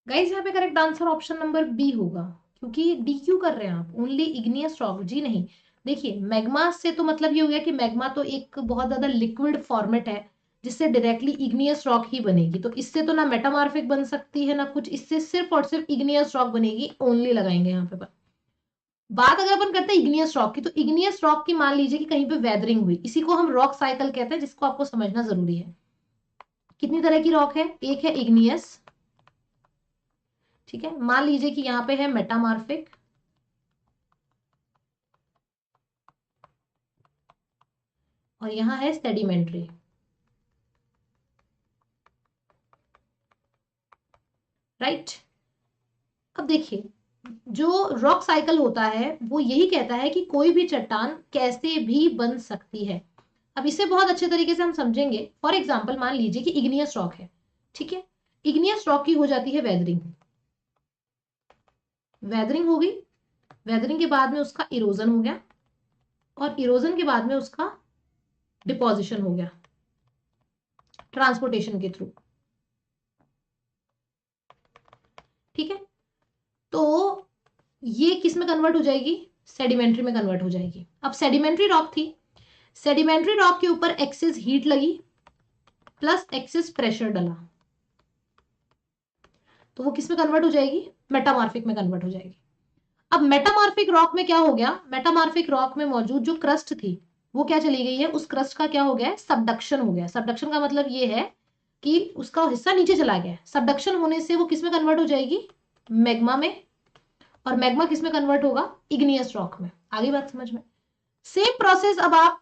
गाइस यहाँ पे correct answer option number B होगा, क्योंकि डी क्यों कर रहे हैं आप, ओनली इग्नियस रॉक जी नहीं। देखिए मैग्मा से तो मतलब ये हो गया कि मैग्मा तो एक बहुत ज्यादा लिक्विड फॉर्मेट है, जिससे डायरेक्टली इग्नियस रॉक ही बनेगी। तो इससे तो ना मेटामॉर्फिक बन सकती है ना कुछ, इससे सिर्फ और सिर्फ इग्नियस रॉक बनेगी, ओनली लगाएंगे यहाँ पे। बात अगर अपन करते हैं इग्नियस रॉक की, तो इग्नियस रॉक की मान लीजिए कि कहीं पे वेदरिंग हुई, इसी को हम रॉक साइकिल कहते हैं, जिसको आपको समझना जरूरी है। कितनी तरह की रॉक है, एक है इग्नियस, ठीक है, मान लीजिए कि यहाँ पे है मेटामॉर्फिक, और यहाँ है सेडिमेंट्री, राइट। अब देखिए, जो रॉक साइकिल होता है वो यही कहता है कि कोई भी चट्टान कैसे भी बन सकती है। अब इसे बहुत अच्छे तरीके से हम समझेंगे। फॉर एग्जाम्पल मान लीजिए कि इग्नियस रॉक है, ठीक है। इग्नियस रॉक की हो जाती है वेदरिंग, वेदरिंग हो गई, वेदरिंग के बाद में उसका इरोजन हो गया, और इरोजन के बाद में उसका डिपोजिशन हो गया ट्रांसपोर्टेशन के थ्रू, ठीक है। तो ये किस में कन्वर्ट हो जाएगी, सेडिमेंट्री में कन्वर्ट हो जाएगी। अब सेडिमेंट्री रॉक थी, सेडिमेंट्री रॉक के ऊपर एक्सेस हीट लगी प्लस एक्सेस प्रेशर डला, तो वो किस में कन्वर्ट हो जाएगी, मेटामॉर्फिक में कन्वर्ट हो जाएगी। अब मेटामॉर्फिक रॉक में क्या हो गया, मेटामॉर्फिक रॉक में मौजूद जो क्रस्ट थी वो क्या चली गई है, उस क्रस्ट का क्या हो गया, सबडक्शन हो गया। सबडक्शन का मतलब ये है कि उसका हिस्सा नीचे चला गया। सबडक्शन होने से वो किस में कन्वर्ट हो जाएगी, मैग्मा में, और मैग्मा किस में कन्वर्ट होगा, इग्नियस रॉक में। आगे बात समझ में। सेम प्रोसेस अब आप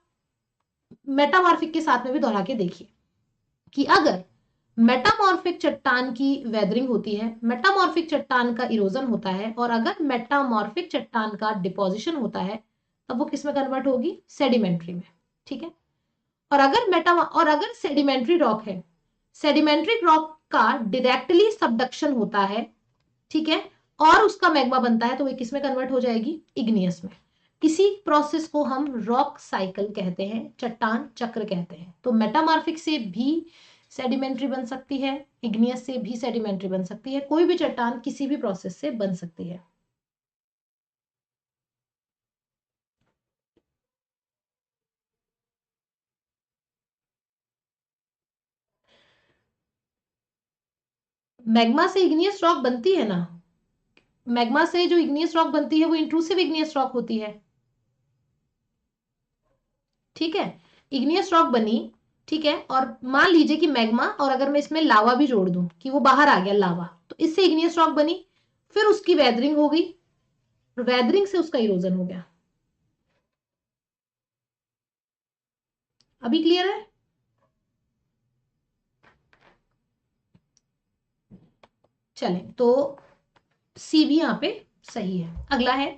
मेटामॉर्फिक के साथ में भी दोहरा के देखिए कि अगर मेटामॉर्फिक चट्टान की वेदरिंग होती है, मेटामॉर्फिक चट्टान का इरोजन होता है, और अगर मेटामॉर्फिक चट्टान का डिपोजिशन होता है, तब वो किस में कन्वर्ट होगी, सेडिमेंट्री में, ठीक है। और अगर सेडिमेंट्री रॉक है, सेडिमेंट्री रॉक का डायरेक्टली सबडक्शन होता है, ठीक है, और उसका मैग्मा बनता है, तो वो किस में कन्वर्ट हो जाएगी, इग्नियस में। इसी प्रोसेस को हम रॉक साइकिल कहते हैं, चट्टान चक्र कहते हैं। तो मेटामॉर्फिक से भी सेडिमेंट्री बन सकती है, इग्नियस से भी सेडिमेंट्री बन सकती है, कोई भी चट्टान किसी भी प्रोसेस से बन सकती है। मैग्मा से इग्नियस रॉक बनती है ना, मैग्मा से जो इग्नियस रॉक बनती है वो इंट्रूसिव इग्नियस रॉक होती है, ठीक है। इग्नियस रॉक बनी, ठीक है, और मान लीजिए कि मैग्मा, और अगर मैं इसमें लावा भी जोड़ दूं कि वो बाहर आ गया लावा, तो इससे इग्नियस रॉक बनी, फिर उसकी वेदरिंग हो गई, वेदरिंग से उसका इरोजन हो गया। अभी क्लियर है। चलें तो सी भी यहां पे सही है। अगला है,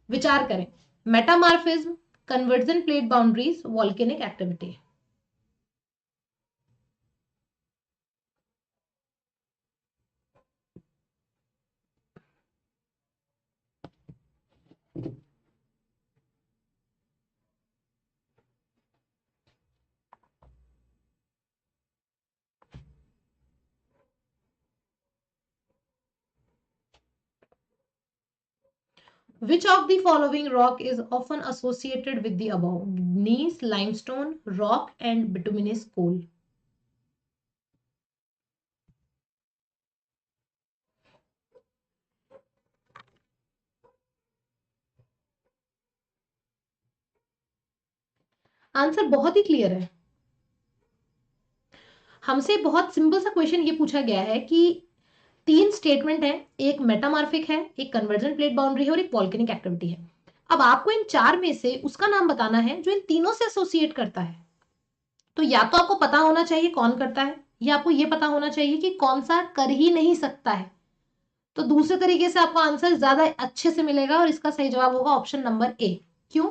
विचार करें, metamorphism, conversion plate boundaries, volcanic activity. Which of the following rock is often associated with the above? Gneiss, limestone, rock, and bituminous coal. Answer बहुत ही क्लियर है। हमसे बहुत सिंपल सा क्वेश्चन ये पूछा गया है कि तीन स्टेटमेंट है, एक मेटामॉर्फिक है, एक कन्वर्जन प्लेट बाउंड्री है, और एक वॉल्केनिक एक्टिविटी है। अब आपको इन चार में से उसका नाम बताना है जो इन तीनों से एसोसिएट करता है। तो या तो आपको पता होना चाहिए कौन करता है, या आपको ये पता होना चाहिए कि कौन सा कर ही नहीं सकता है। तो दूसरे तरीके से आपको आंसर ज्यादा अच्छे से मिलेगा, और इसका सही जवाब होगा ऑप्शन नंबर ए। क्यों,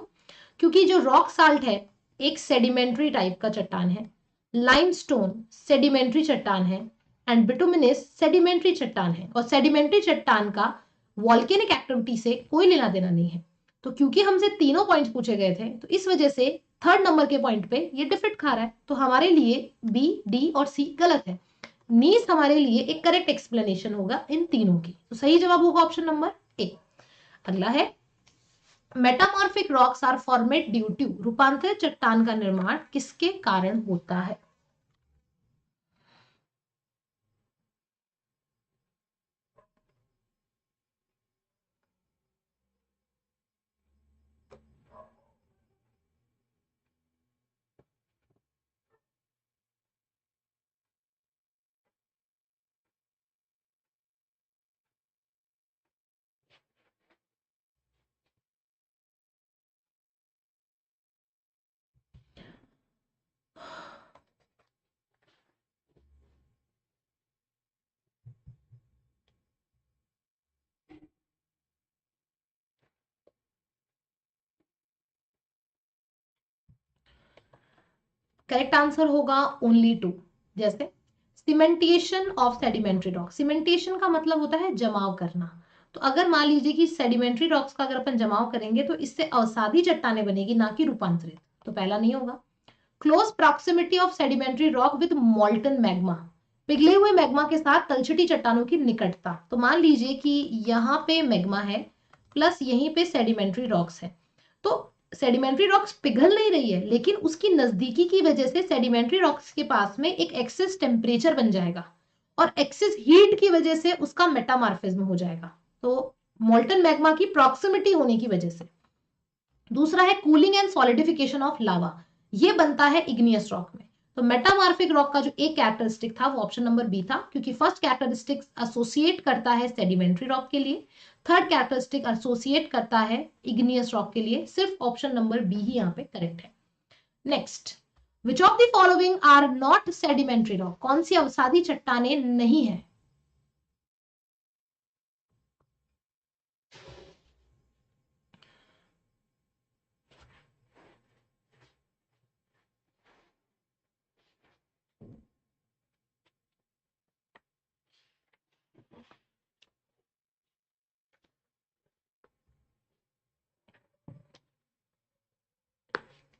क्योंकि जो रॉक साल्ट है एक सेडिमेंट्री टाइप का चट्टान है, लाइमस्टोन सेडिमेंट्री चट्टान है, एंड बिटुमिनस सेडिमेंट्री चट्टान है, और सेडिमेंट्री चट्टान का वॉल्केनिक एक्टिविटी से कोई लेना देना नहीं है। तो क्योंकि हमसे तीनों पॉइंट्स पूछे गए थे, तो इस वजह से थर्ड नंबर के पॉइंट पे ये डिफिट खा रहा है। तो हमारे लिए बी, डी और सी गलत है। नीस हमारे लिए एक करेक्ट एक्सप्लेनेशन होगा इन तीनों की। तो सही जवाब होगा ऑप्शन नंबर ए। अगला है, metamorphic rocks are formed due to, रूपांतरित चट्टान का निर्माण किसके कारण होता है। करेक्ट आंसर होगा ओनली 2। जैसे cementation of sedimentary rock, cementation का मतलब होता है जमाव करना। तो अगर मान लीजिए कि सेडिमेंट्री रॉक्स का अगर अपन जमाव करेंगे तो इससे अवसादी चट्टाने बनेगी, ना कि रूपांतरित, तो पहला नहीं होगा। Close proximity of sedimentary rock with मॉल्टन magma, पिघले हुए मैग्मा के साथ तलछटी चट्टानों की निकटता। तो मान लीजिए कि यहाँ पे मैग्मा है प्लस यहीं पे सेडिमेंट्री रॉक्स है, तो सेडिमेंट्री रॉक्स पिघल नहीं रही है, लेकिन उसकी नजदीकी की वजह से सेडिमेंट्री रॉक्स के पास में एक एक्सेस टेम्परेचर बन जाएगा और एक्सेस हीट की वजह से उसका मेटामॉर्फिज्म हो जाएगा, तो मोल्टन मैग्मा की प्रॉक्सिमिटी होने की वजह से। दूसरा है cooling and solidification of lava, ये बनता है इग्नियस रॉक में। तो मेटामॉर्फिक रॉक का जो एक कैरेक्टरिस्टिक था वो ऑप्शन नंबर बी था, क्योंकि फर्स्ट कैरेक्टरिस्टिक एसोसिएट करता है सेडिमेंट्री रॉक के लिए, थर्ड कैरेक्टरिस्टिक एसोसिएट करता है इग्नियस रॉक के लिए। सिर्फ ऑप्शन नंबर बी ही यहाँ पे करेक्ट है। Next, which of the following are not sedimentary rock, कौन सी अवसादी चट्टाने नहीं है?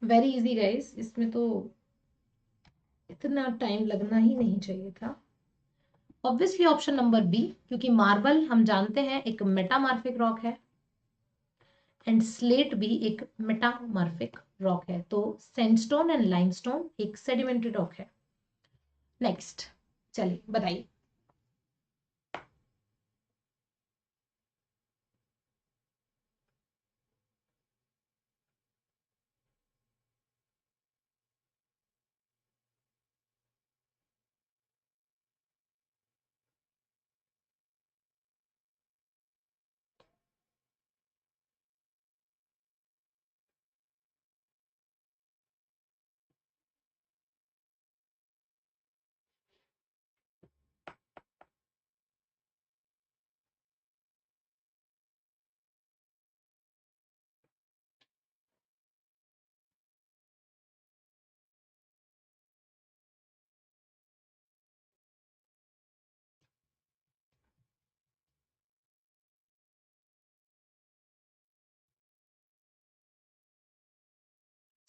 वेरी इजी गाइस, इसमें तो इतना टाइम लगना ही नहीं चाहिए था। ऑब्वियसली ऑप्शन नंबर बी, क्योंकि मार्बल हम जानते हैं एक मेटामॉर्फिक रॉक है एंड स्लेट भी एक मेटामॉर्फिक रॉक है, तो सैंडस्टोन एंड लाइमस्टोन एक सेडिमेंट्री रॉक है। नेक्स्ट, चलिए बताइए।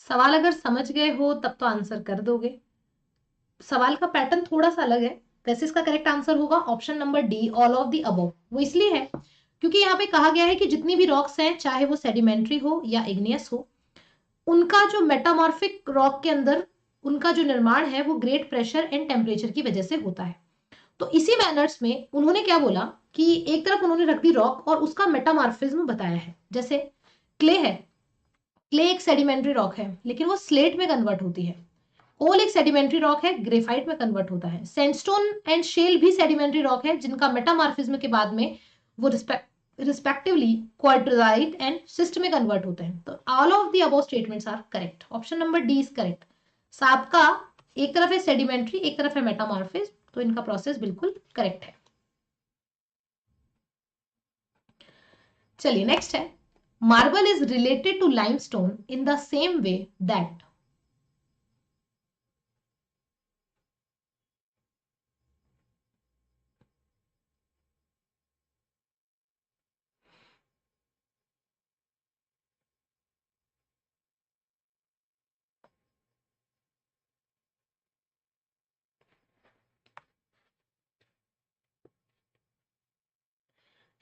सवाल अगर समझ गए हो तब तो आंसर कर दोगे। सवाल का पैटर्न थोड़ा सा अलग है, वैसे इसका करेक्ट आंसर होगा option number D, all of the above. वो इसलिए है क्योंकि यहाँ पे कहा गया है कि जितनी भी रॉक्स हैं, चाहे वो सेडिमेंट्री हो या इग्नियस हो, उनका जो मेटामॉर्फिक रॉक के अंदर उनका जो निर्माण है वो ग्रेट प्रेशर एंड टेम्परेचर की वजह से होता है। तो इसी मैनर्स में उन्होंने क्या बोला कि एक तरफ उन्होंने रख दी रॉक और उसका मेटामॉर्फिज्म बताया है। जैसे क्ले है, क्ले एक सेडिमेंट्री रॉक है लेकिन वो स्लेट में कन्वर्ट होती है। ओल एक सेडिमेंट्री रॉक है, ग्रेफाइट में कन्वर्ट होता है। सैंडस्टोन एंड शेल भी सेडिमेंट्री रॉक है जिनका मेटामॉर्फिज्म के बाद में वो रिस्पेक्टिवली क्वार्टराइट एंड सिस्ट में कन्वर्ट होते हैं। तो all of the above statements are correct, option number D is correct. सबका एक तरफ है सेडिमेंट्री, एक तरफ है मेटामॉर्फिज्म, तो इनका प्रोसेस बिल्कुल करेक्ट है। चलिए नेक्स्ट है, marble is related to limestone in the same way that.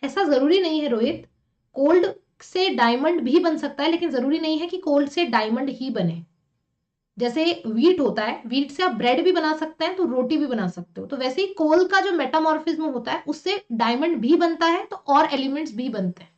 ऐसा जरूरी नहीं है रोहित, कोल्ड से डायमंड भी बन सकता है, लेकिन जरूरी नहीं है कि कोल्ड से डायमंड ही बने। जैसे वीट होता है, वीट से आप ब्रेड भी बना सकते हैं, तो रोटी भी बना सकते हो, तो वैसे ही कोल का जो मेटामॉर्फिज्म होता है उससे डायमंड भी बनता है, तो और एलिमेंट्स भी बनते हैं।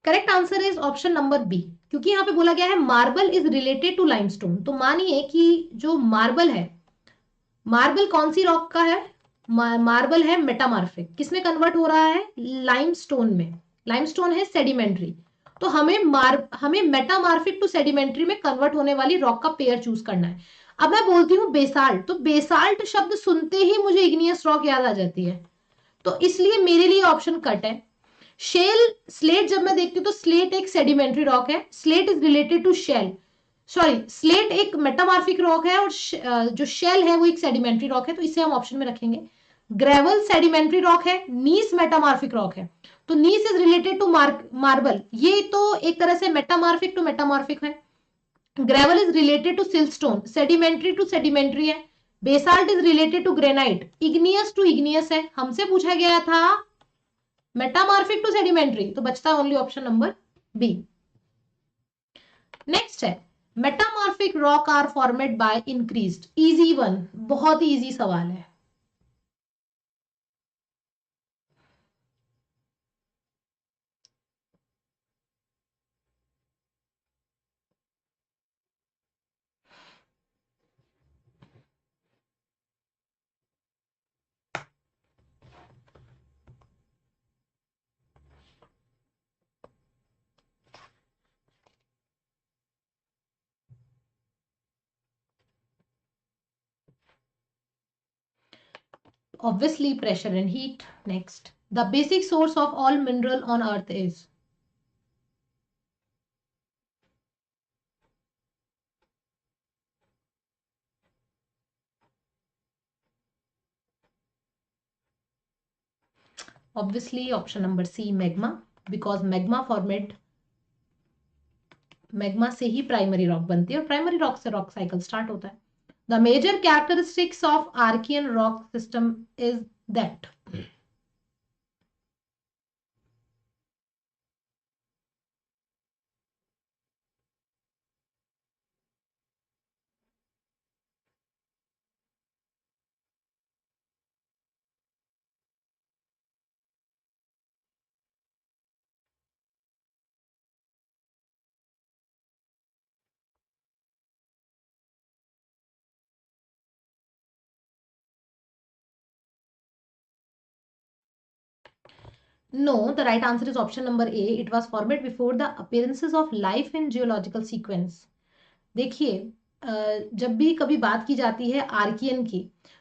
Correct answer is option number B, क्योंकि यहाँ पे बोला गया है marble is related to limestone. तो मानिए कि जो मार्बल है, मार्बल कौन सी रॉक का है? मार्बल है मेटामॉर्फिक, किसमें कन्वर्ट हो रहा है? लाइमस्टोन में। लाइमस्टोन है सेडिमेंट्री, तो हमें मेटामार्फिक टू सेडिमेंट्री में कन्वर्ट होने वाली रॉक का पेयर चूज करना है। अब मैं बोलती हूँ बेसाल्ट, तो बेसाल्ट शब्द सुनते ही मुझे इग्नियस रॉक याद आ जाती है, तो इसलिए मेरे लिए ऑप्शन कट है। शेल स्लेट जब मैं देखती हूँ तो स्लेट एक सेडिमेंट्री रॉक है, slate is related to shale, sorry slate एक मेटामार्फिक रॉक है और जो शेल है वो एक सेडिमेंट्री रॉक है, तो इसे हम ऑप्शन में रखेंगे। ग्रेवल सेडिमेंट्री रॉक है, नीस मेटामार्फिक रॉक है, तो gneiss is related to marble, ये तो एक तरह से मेटामार्फिक टू मेटामार्फिक है। Gravel is related to siltstone, sedimentary to sedimentary है। Basalt is related to granite, igneous to igneous है। हमसे पूछा गया था मेटामार्फिक टू सेडिमेंट्री, तो बचता है only option number B. Next है metamorphic rock are formed by increased, easy one, बहुत ही इजी सवाल है। Obviously pressure and heat. Next, the basic source of all mineral on earth is, obviously option number C magma, because magma से ही primary rock बनती है और primary rock से रॉक साइकिल स्टार्ट होता है। The major characteristics of Archean rock system is that, no, the right answer is option number A. It was formed before the appearances of life in geological sequence. देखिए, जब भी कभी बात की जाती है आर्कियन की,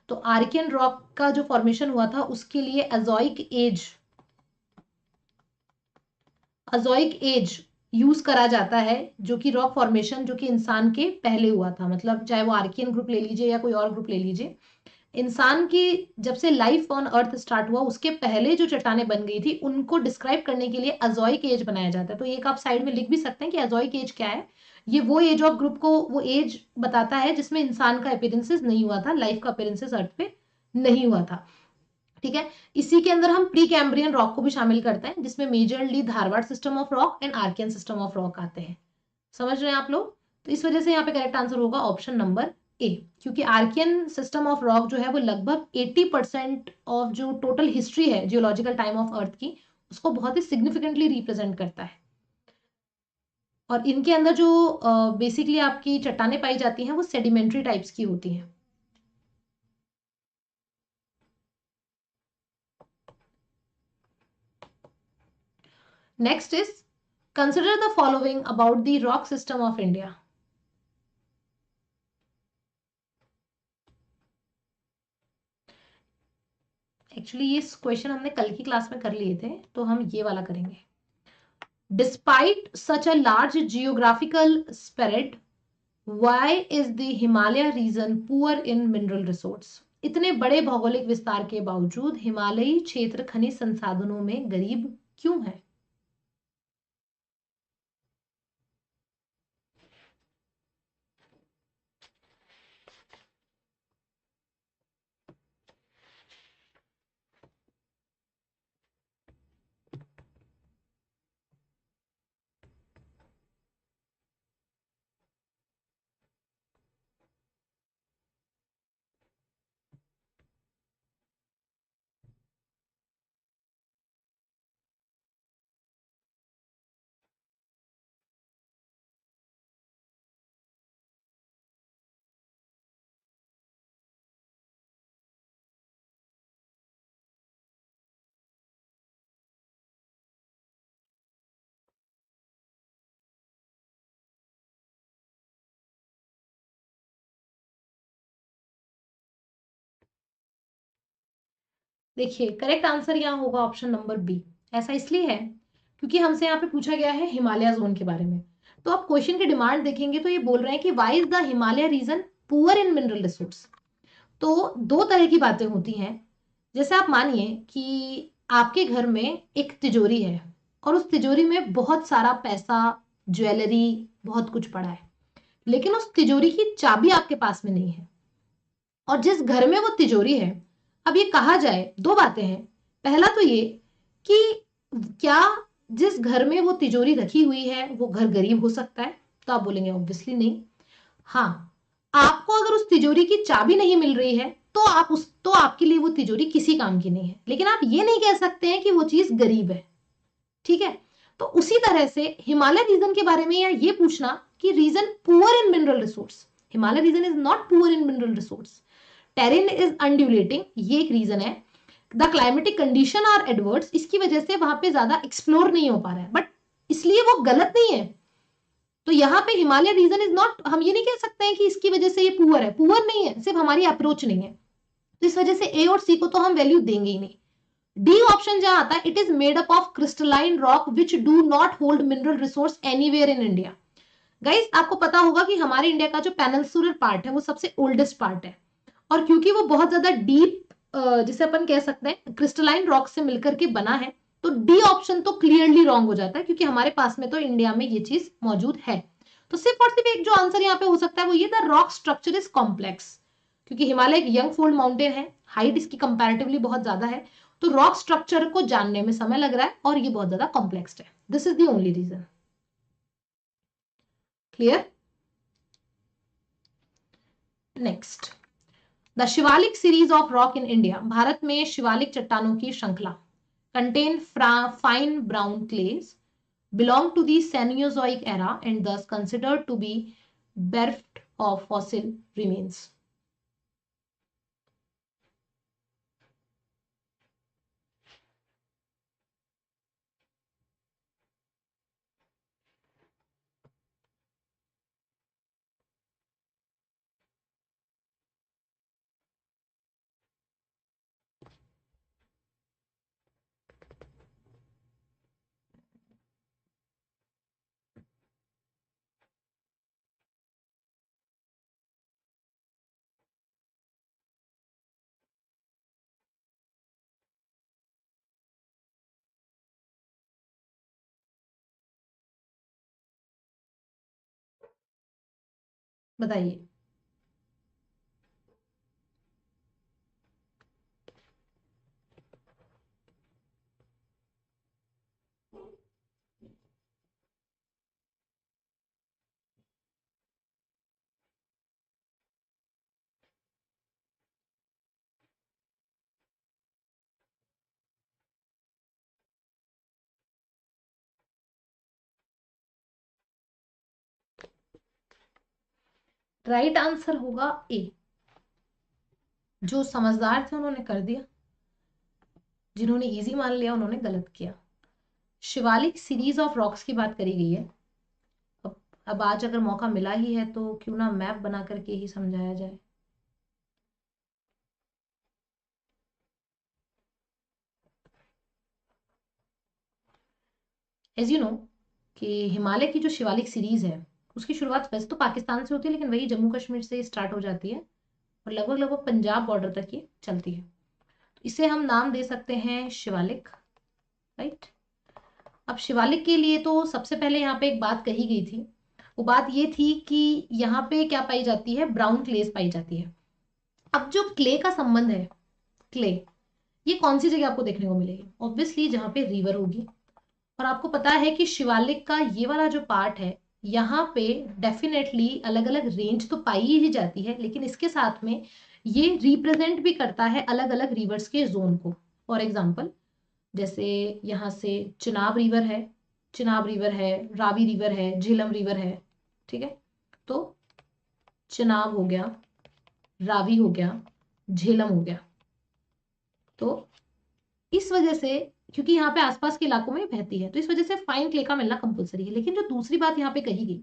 तो आर्कियन रॉक का जो फॉर्मेशन हुआ था उसके लिए अजोइक एज यूज करा जाता है, जो कि रॉक फॉर्मेशन जो कि इंसान के पहले हुआ था, मतलब चाहे वो आर्कियन ग्रुप ले लीजिए या कोई और ग्रुप ले लीजिए, इंसान की जब से लाइफ ऑन अर्थ स्टार्ट हुआ उसके पहले जो चट्टाने बन गई थी उनको डिस्क्राइब करने के लिए अजोइक एज बनाया जाता है। तो एक आप साइड में लिख भी सकते हैं कि अजोइक एज क्या है, ये वो एज ऑफ ग्रुप को, वो एज बताता है जिसमें इंसान का अपीयरेंसेस नहीं हुआ था, लाइफ का अपीयरेंसेस अर्थ पे नहीं हुआ था। ठीक है, इसी के अंदर हम प्री कैम्ब्रियन रॉक को भी शामिल करते हैं, जिसमें majorly Dharwar system of rock and Archean system of rock आते हैं। समझ रहे हैं आप लोग? तो इस वजह से यहाँ पे करेक्ट आंसर होगा ऑप्शन नंबर ए, क्योंकि आर्कियन सिस्टम ऑफ रॉक जो है वो लगभग 80% ऑफ जो टोटल हिस्ट्री है जियोलॉजिकल टाइम ऑफ अर्थ की, उसको बहुत ही सिग्निफिकेंटली रिप्रेजेंट करता है। और इनके अंदर जो बेसिकली आपकी चट्टाने पाई जाती हैं वो सेडिमेंट्री टाइप्स की होती हैं। Next is consider the following about the rock system of India. Actually ये क्वेश्चन हमने कल की क्लास में कर लिए थे, तो हम ये वाला करेंगे। Despite such a large geographical spread, why is the Himalaya region poor in mineral resource. इतने बड़े भौगोलिक विस्तार के बावजूद हिमालयी क्षेत्र खनिज संसाधनों में गरीब क्यों है? देखिए करेक्ट आंसर यहाँ होगा ऑप्शन नंबर बी। ऐसा इसलिए है क्योंकि हमसे यहाँ पे पूछा गया है हिमालय जोन के बारे में। तो आप क्वेश्चन की डिमांड देखेंगे तो ये बोल रहे हैं कि why is the Himalaya region poor in mineral resource. तो दो तरह की बातें होती हैं। जैसे आप मानिए कि आपके घर में एक तिजोरी है और उस तिजोरी में बहुत सारा पैसा, ज्वेलरी, बहुत कुछ पड़ा है, लेकिन उस तिजोरी की चाबी आपके पास में नहीं है। और जिस घर में वो तिजोरी है, अब ये कहा जाए दो बातें हैं। पहला तो ये कि क्या जिस घर में वो तिजोरी रखी हुई है वो घर गरीब हो सकता है? तो आप बोलेंगे ऑब्वियसली नहीं। हाँ, आपको अगर उस तिजोरी की चाबी नहीं मिल रही है तो आपके लिए वो तिजोरी किसी काम की नहीं है, लेकिन आप ये नहीं कह सकते हैं कि वो चीज गरीब है। ठीक है। तो उसी तरह से हिमालय रीजन के बारे में या ये पूछना कि region poor in mineral resource, Himalaya region is not poor in mineral resource, terrain is undulating, ये एक रीजन है। The climatic condition are adverse, इसकी वजह से वहां पे ज्यादा एक्सप्लोर नहीं हो पा रहा है, बट इसलिए वो गलत नहीं है। तो यहाँ पे हिमालय रीजन इज नॉट, हम ये नहीं कह सकते हैं कि इसकी वजह से ये पुअर है, पुअर नहीं है, सिर्फ हमारी अप्रोच नहीं है। तो इस वजह से ए और सी को तो हम वैल्यू देंगे ही नहीं। डी ऑप्शन जहां आता है, it is made up of crystalline rock which do not hold mineral resource anywhere in India. Guys आपको पता होगा कि हमारे इंडिया का जो पेनिनसुलर पार्ट है वो सबसे ओल्डेस्ट पार्ट है, और क्योंकि वो बहुत ज्यादा डीप, जिसे अपन कह सकते हैं क्रिस्टलाइन रॉक से मिलकर के बना है, तो डी ऑप्शन तो क्लियरली रॉन्ग हो जाता है, क्योंकि हमारे पास में तो इंडिया में ये चीज मौजूद है। तो सिर्फ और सिर्फ एक जो आंसर यहाँ पे हो सकता है वो ये, the rock structure is complex, क्योंकि हिमालय एक यंग फोल्ड माउंटेन है, हाइट इसकी कंपैरेटिवली बहुत ज्यादा है, तो रॉक स्ट्रक्चर को जानने में समय लग रहा है और ये बहुत ज्यादा कॉम्प्लेक्स है। This is the only region. Clear? Next, the Shiwalik series of rock in India, Bharat में शिवालिक चट्टानों की श्रृंखला, contain fine brown clays, belong to the Cenozoic era and thus considered to be bereft of fossil remains. बताइए। Right answer होगा ए। जो समझदार थे उन्होंने कर दिया, जिन्होंने इजी मान लिया उन्होंने गलत किया। शिवालिक सीरीज ऑफ रॉक्स की बात करी गई है। अब आज अगर मौका मिला ही है तो क्यों ना मैप बना करके ही समझाया जाए। एज यू नो कि हिमालय की जो शिवालिक सीरीज है उसकी शुरुआत वैसे तो पाकिस्तान से होती है, लेकिन वही जम्मू कश्मीर से स्टार्ट हो जाती है और लगभग लगभग पंजाब बॉर्डर तक ये चलती है। तो इसे हम नाम दे सकते हैं शिवालिक। राइट। अब शिवालिक के लिए तो सबसे पहले यहाँ पे एक बात कही गई थी, वो बात ये थी कि यहाँ पे क्या पाई जाती है, ब्राउन क्लेस पाई जाती है। अब जो क्ले का संबंध है, क्ले ये कौन सी जगह आपको देखने को मिलेगी? ऑब्वियसली जहाँ पे रिवर होगी। और आपको पता है कि शिवालिक का ये वाला जो पार्ट है, यहाँ पे डेफिनेटली अलग अलग रेंज तो पाई ही जाती है, लेकिन इसके साथ में ये रिप्रेजेंट भी करता है अलग अलग रिवर्स के जोन को। फॉर एग्जाम्पल, जैसे यहाँ से चिनाब रिवर है, रावी रिवर है, झेलम रिवर है। ठीक है। तो चिनाब हो गया, रावी हो गया, झेलम हो गया। तो इस वजह से, क्योंकि यहाँ पे आसपास के इलाकों में बहती है, तो इस वजह से फाइन क्ले का मिलना कंपलसरी है। लेकिन जो दूसरी बात यहाँ पे कही गई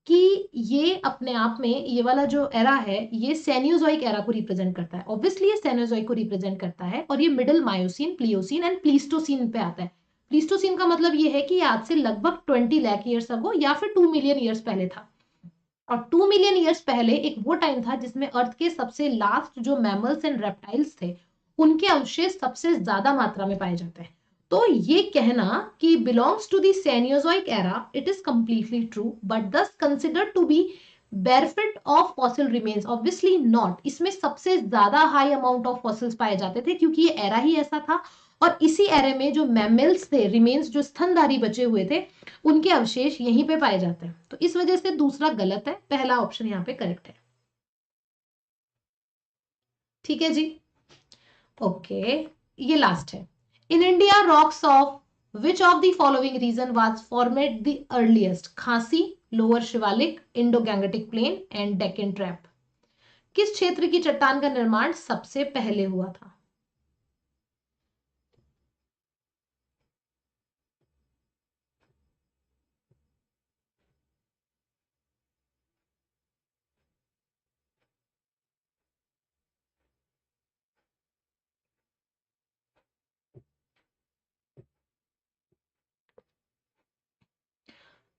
कि ये अपने आप में ये वाला जो एरा है ये सेनियोजोइक एरा को रिप्रेजेंट करता है। ऑब्वियसली ये सेनियोजोइक को रिप्रेजेंट करता है और ये मिडिल मायोसिन, प्लियोसिन एंड प्लीस्टोसिन पे आता है। प्लीस्टोसिन का मतलब ये है कि आज से लगभग 20 लाख ईयर्स अगो या फिर 2 मिलियन ईयर्स पहले था। और 2 मिलियन ईयर्स पहले एक वो टाइम था जिसमें अर्थ के सबसे लास्ट जो मैमल्स एंड रेप्टाइल्स थे उनके अवशेष सबसे ज्यादा मात्रा में पाए जाते हैं। तो ये कहना कि belongs to the Cenozoic era it is completely true but thus considered to be benefit of fossil remains, obviously not. इसमें सबसे ज्यादा हाई अमाउंट ऑफ फॉसिल्स पाए जाते थे क्योंकि ये एरा ही ऐसा था और इसी एरे में जो मैमल्स थे, रिमेन्स जो स्तनधारी बचे हुए थे, उनके अवशेष यहीं पे पाए जाते हैं। तो इस वजह से दूसरा गलत है, पहला ऑप्शन यहाँ पे करेक्ट है। ठीक है जी, ओके। ये लास्ट है। In India rocks of which of the following region was formed the earliest? Khasi, lower Shiwalik, Indo Gangetic plain and Deccan trap. किस क्षेत्र की चट्टान का निर्माण सबसे पहले हुआ था?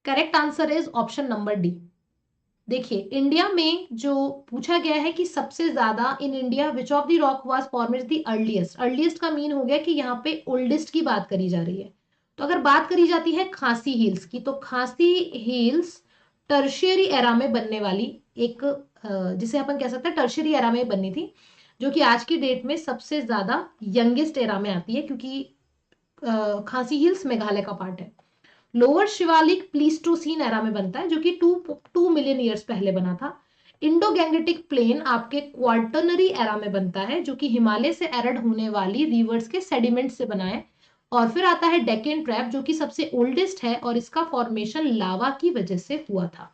Correct answer is option number D. देखिए, इंडिया में जो पूछा गया है कि सबसे ज्यादा in India which of the rock was formed the earliest, earliest का मीन हो गया कि यहाँ पे ओल्डेस्ट की बात करी जा रही है। तो अगर बात करी जाती है खासी हिल्स की, तो खासी हिल्स टर्शियरी एरा में बनने वाली एक जिसे अपन कह सकते हैं टर्शियरी एरा में बननी थी, जो कि आज की डेट में सबसे ज्यादा यंगेस्ट एरा में आती है क्योंकि खासी हिल्स मेघालय का पार्ट है। लोअर शिवालिक प्लीस्टोसीन एरा में बनता है जो कि 2 मिलियन ईयर्स पहले बना था। इंडो गैंगेटिक प्लेन आपके क्वार्टरनरी एरा में बनता है जो कि हिमालय से एरड होने वाली रिवर्स के सेडिमेंट से बना है। और फिर आता है डेक्कन ट्रैप जो कि सबसे ओल्डेस्ट है और इसका फॉर्मेशन लावा की वजह से हुआ था।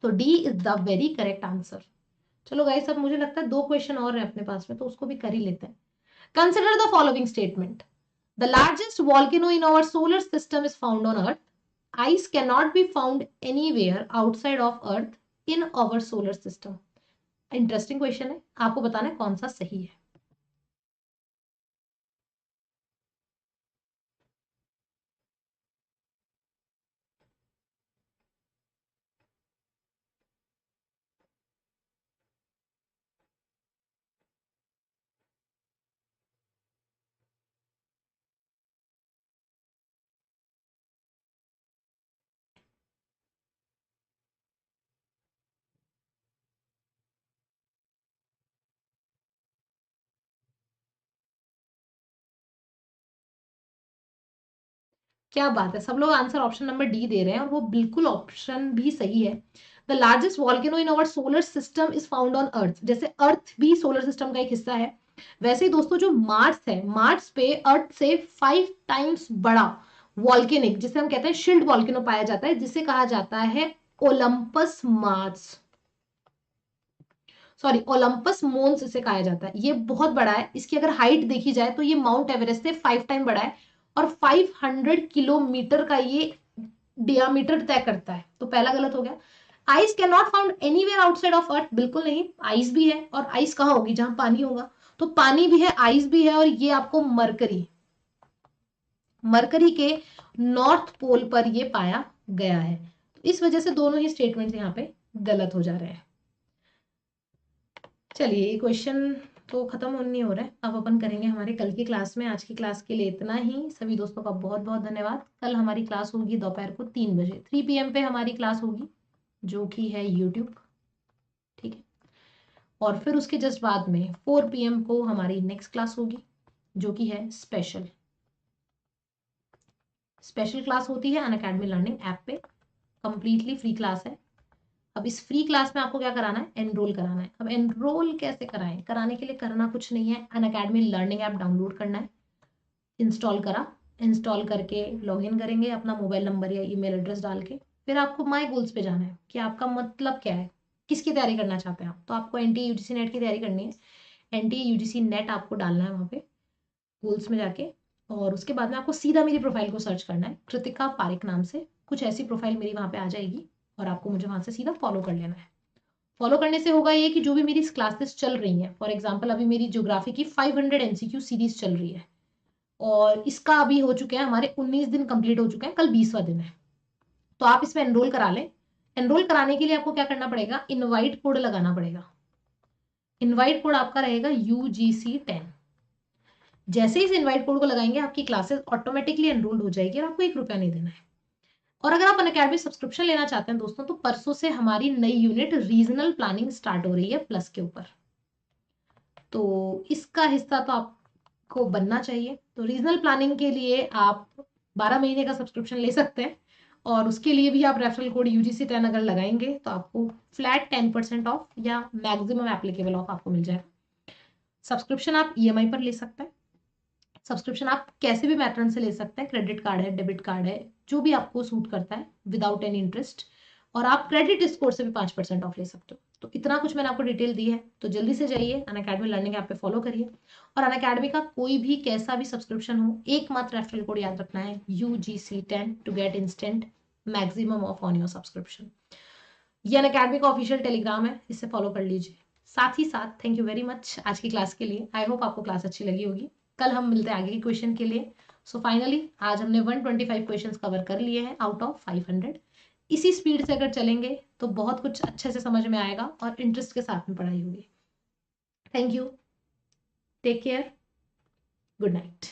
तो D is the very correct answer. चलो गाइस, अब मुझे लगता है 2 क्वेश्चन और है अपने पास में, तो उसको भी कर ही लेते हैं। Consider the following statement. The largest volcano in our solar system is found on Earth. Ice cannot be found anywhere outside of Earth in our solar system. Interesting question है, आपको बताना है कौन सा सही है। क्या बात है, सब लोग आंसर ऑप्शन नंबर डी दे रहे हैं और वो बिल्कुल ऑप्शन भी सही है। The largest volcano in our solar system is found on earth. जैसे अर्थ भी सोलर सिस्टम का एक हिस्सा है, वैसे ही दोस्तों जो मार्स है, मार्स पे अर्थ से 5 टाइम्स बड़ा वॉल्केनिक जिसे हम कहते हैं शिल्ड वॉल्केनो पाया जाता है, जिसे कहा जाता है ओलंपस मार्स, सॉरी ओलंपस मोन्स इसे कहा जाता है। ये बहुत बड़ा है, इसकी अगर हाइट देखी जाए तो ये माउंट एवरेस्ट से 5 टाइम बड़ा है और 500 किलोमीटर का ये डियामीटर तय करता है। तो पहला गलत हो गया। Ice can not found anywhere outside of earth, बिल्कुल नहीं, आइस भी है। और आइस कहाँ होगी? जहां पानी होगा। तो पानी भी है, आइस भी है, और ये आपको मरकरी, मरकरी के नॉर्थ पोल पर ये पाया गया है। तो इस वजह से दोनों ही स्टेटमेंट यहाँ पे गलत हो जा रहे हैं। चलिए, ये क्वेश्चन तो खत्म होने नहीं हो रहा है, अब अपन करेंगे हमारे कल की क्लास में। आज की क्लास के लिए इतना ही। सभी दोस्तों का बहुत बहुत धन्यवाद। कल हमारी क्लास होगी दोपहर को 3 बजे, 3 PM पे हमारी क्लास होगी जो कि है यूट्यूब, ठीक है। और फिर उसके जस्ट बाद में 4 PM को हमारी नेक्स्ट क्लास होगी जो कि है स्पेशल। स्पेशल क्लास होती है अनअकैडमी लर्निंग ऐप पे, कंप्लीटली फ्री क्लास है। अब इस फ्री क्लास में आपको क्या कराना है? एनरोल कराना है। अब एनरोल कैसे कराएं? कराने के लिए करना कुछ नहीं है, अनअकैडमी लर्निंग ऐप डाउनलोड करना है। इंस्टॉल करा, इंस्टॉल करके लॉगिन करेंगे अपना मोबाइल नंबर या ईमेल एड्रेस डाल के। फिर आपको माई गोल्स पे जाना है कि आपका मतलब क्या है, किसकी तैयारी करना चाहते हैं आप। तो आपको NTA UGC नेट की तैयारी करनी है। NTA UGC नेट आपको डालना है वहाँ पे गोल्स में जाके, और उसके बाद में आपको सीधा मेरी प्रोफाइल को सर्च करना है, कृतिका पारिक नाम से। कुछ ऐसी प्रोफाइल मेरी वहाँ पे आ जाएगी। और आपको मुझे वहां से सीधा फॉलो कर लेना है। फॉलो करने से होगा ये कि जो भी मेरी क्लासेस चल रही हैं, फॉर एग्जाम्पल अभी मेरी ज्योग्राफी की 500 एमसीक्यू सीरीज चल रही है और इसका अभी हो चुके हैं हमारे 19 दिन कंप्लीट हो चुके हैं, कल 20वां दिन है। तो आप इसमें एनरोल करा लें। एनरोल कराने के लिए आपको क्या करना पड़ेगा, इनवाइट कोड लगाना पड़ेगा। इनवाइट कोड आपका रहेगा UGC10। जैसे ही इस इनवाइट कोड को लगाएंगे आपकी क्लासेस ऑटोमेटिकली एनरोल्ड हो जाएगी और आपको 1 रुपया नहीं देना है। और अगर आप अनअकैडमी सब्सक्रिप्शन लेना चाहते हैं दोस्तों, तो परसों से हमारी नई यूनिट रीजनल प्लानिंग स्टार्ट हो रही है प्लस के ऊपर, तो इसका हिस्सा तो आपको बनना चाहिए। तो रीजनल प्लानिंग के लिए आप 12 महीने का सब्सक्रिप्शन ले सकते हैं और उसके लिए भी आप रेफरल कोड UGC10 अगर लगाएंगे तो आपको फ्लैट 10% ऑफ या मैक्सिमम एप्लीकेबल ऑफ आपको मिल जाएगा। सब्सक्रिप्शन आप EMI पर ले सकते हैं। सब्सक्रिप्शन आप कैसे भी पैटर्न से ले सकते हैं, क्रेडिट कार्ड है, डेबिट कार्ड है, जो भी आपको सूट करता है विदाउट एनी इंटरेस्ट। और आप क्रेडिट स्कोर से भी 5% ऑफ ले सकते हो। तो इतना कुछ मैंने आपको डिटेल दी है, तो जल्दी से जाइए अनअकैडमी लर्निंग ऐप पे फॉलो करिए। और अनअकैडमी का कोई भी कैसा भी सब्सक्रिप्शन हो, एकमात्र रेफरल कोड याद रखना है UGC10 to get instant maximum off on your subscription. ये अनअकैडमी का ऑफिशियल टेलीग्राम है, इससे फॉलो कर लीजिए। साथ ही साथ थैंक यू वेरी मच आज की क्लास के लिए। आई होप आपको क्लास अच्छी लगी होगी। कल हम मिलते हैं आगे के क्वेश्चन के लिए। सो फाइनली आज हमने 125 क्वेश्चंस कवर कर लिए हैं आउट ऑफ 500। इसी स्पीड से अगर चलेंगे तो बहुत कुछ अच्छे से समझ में आएगा और इंटरेस्ट के साथ में पढ़ाई होगी। Thank you, take care, good night.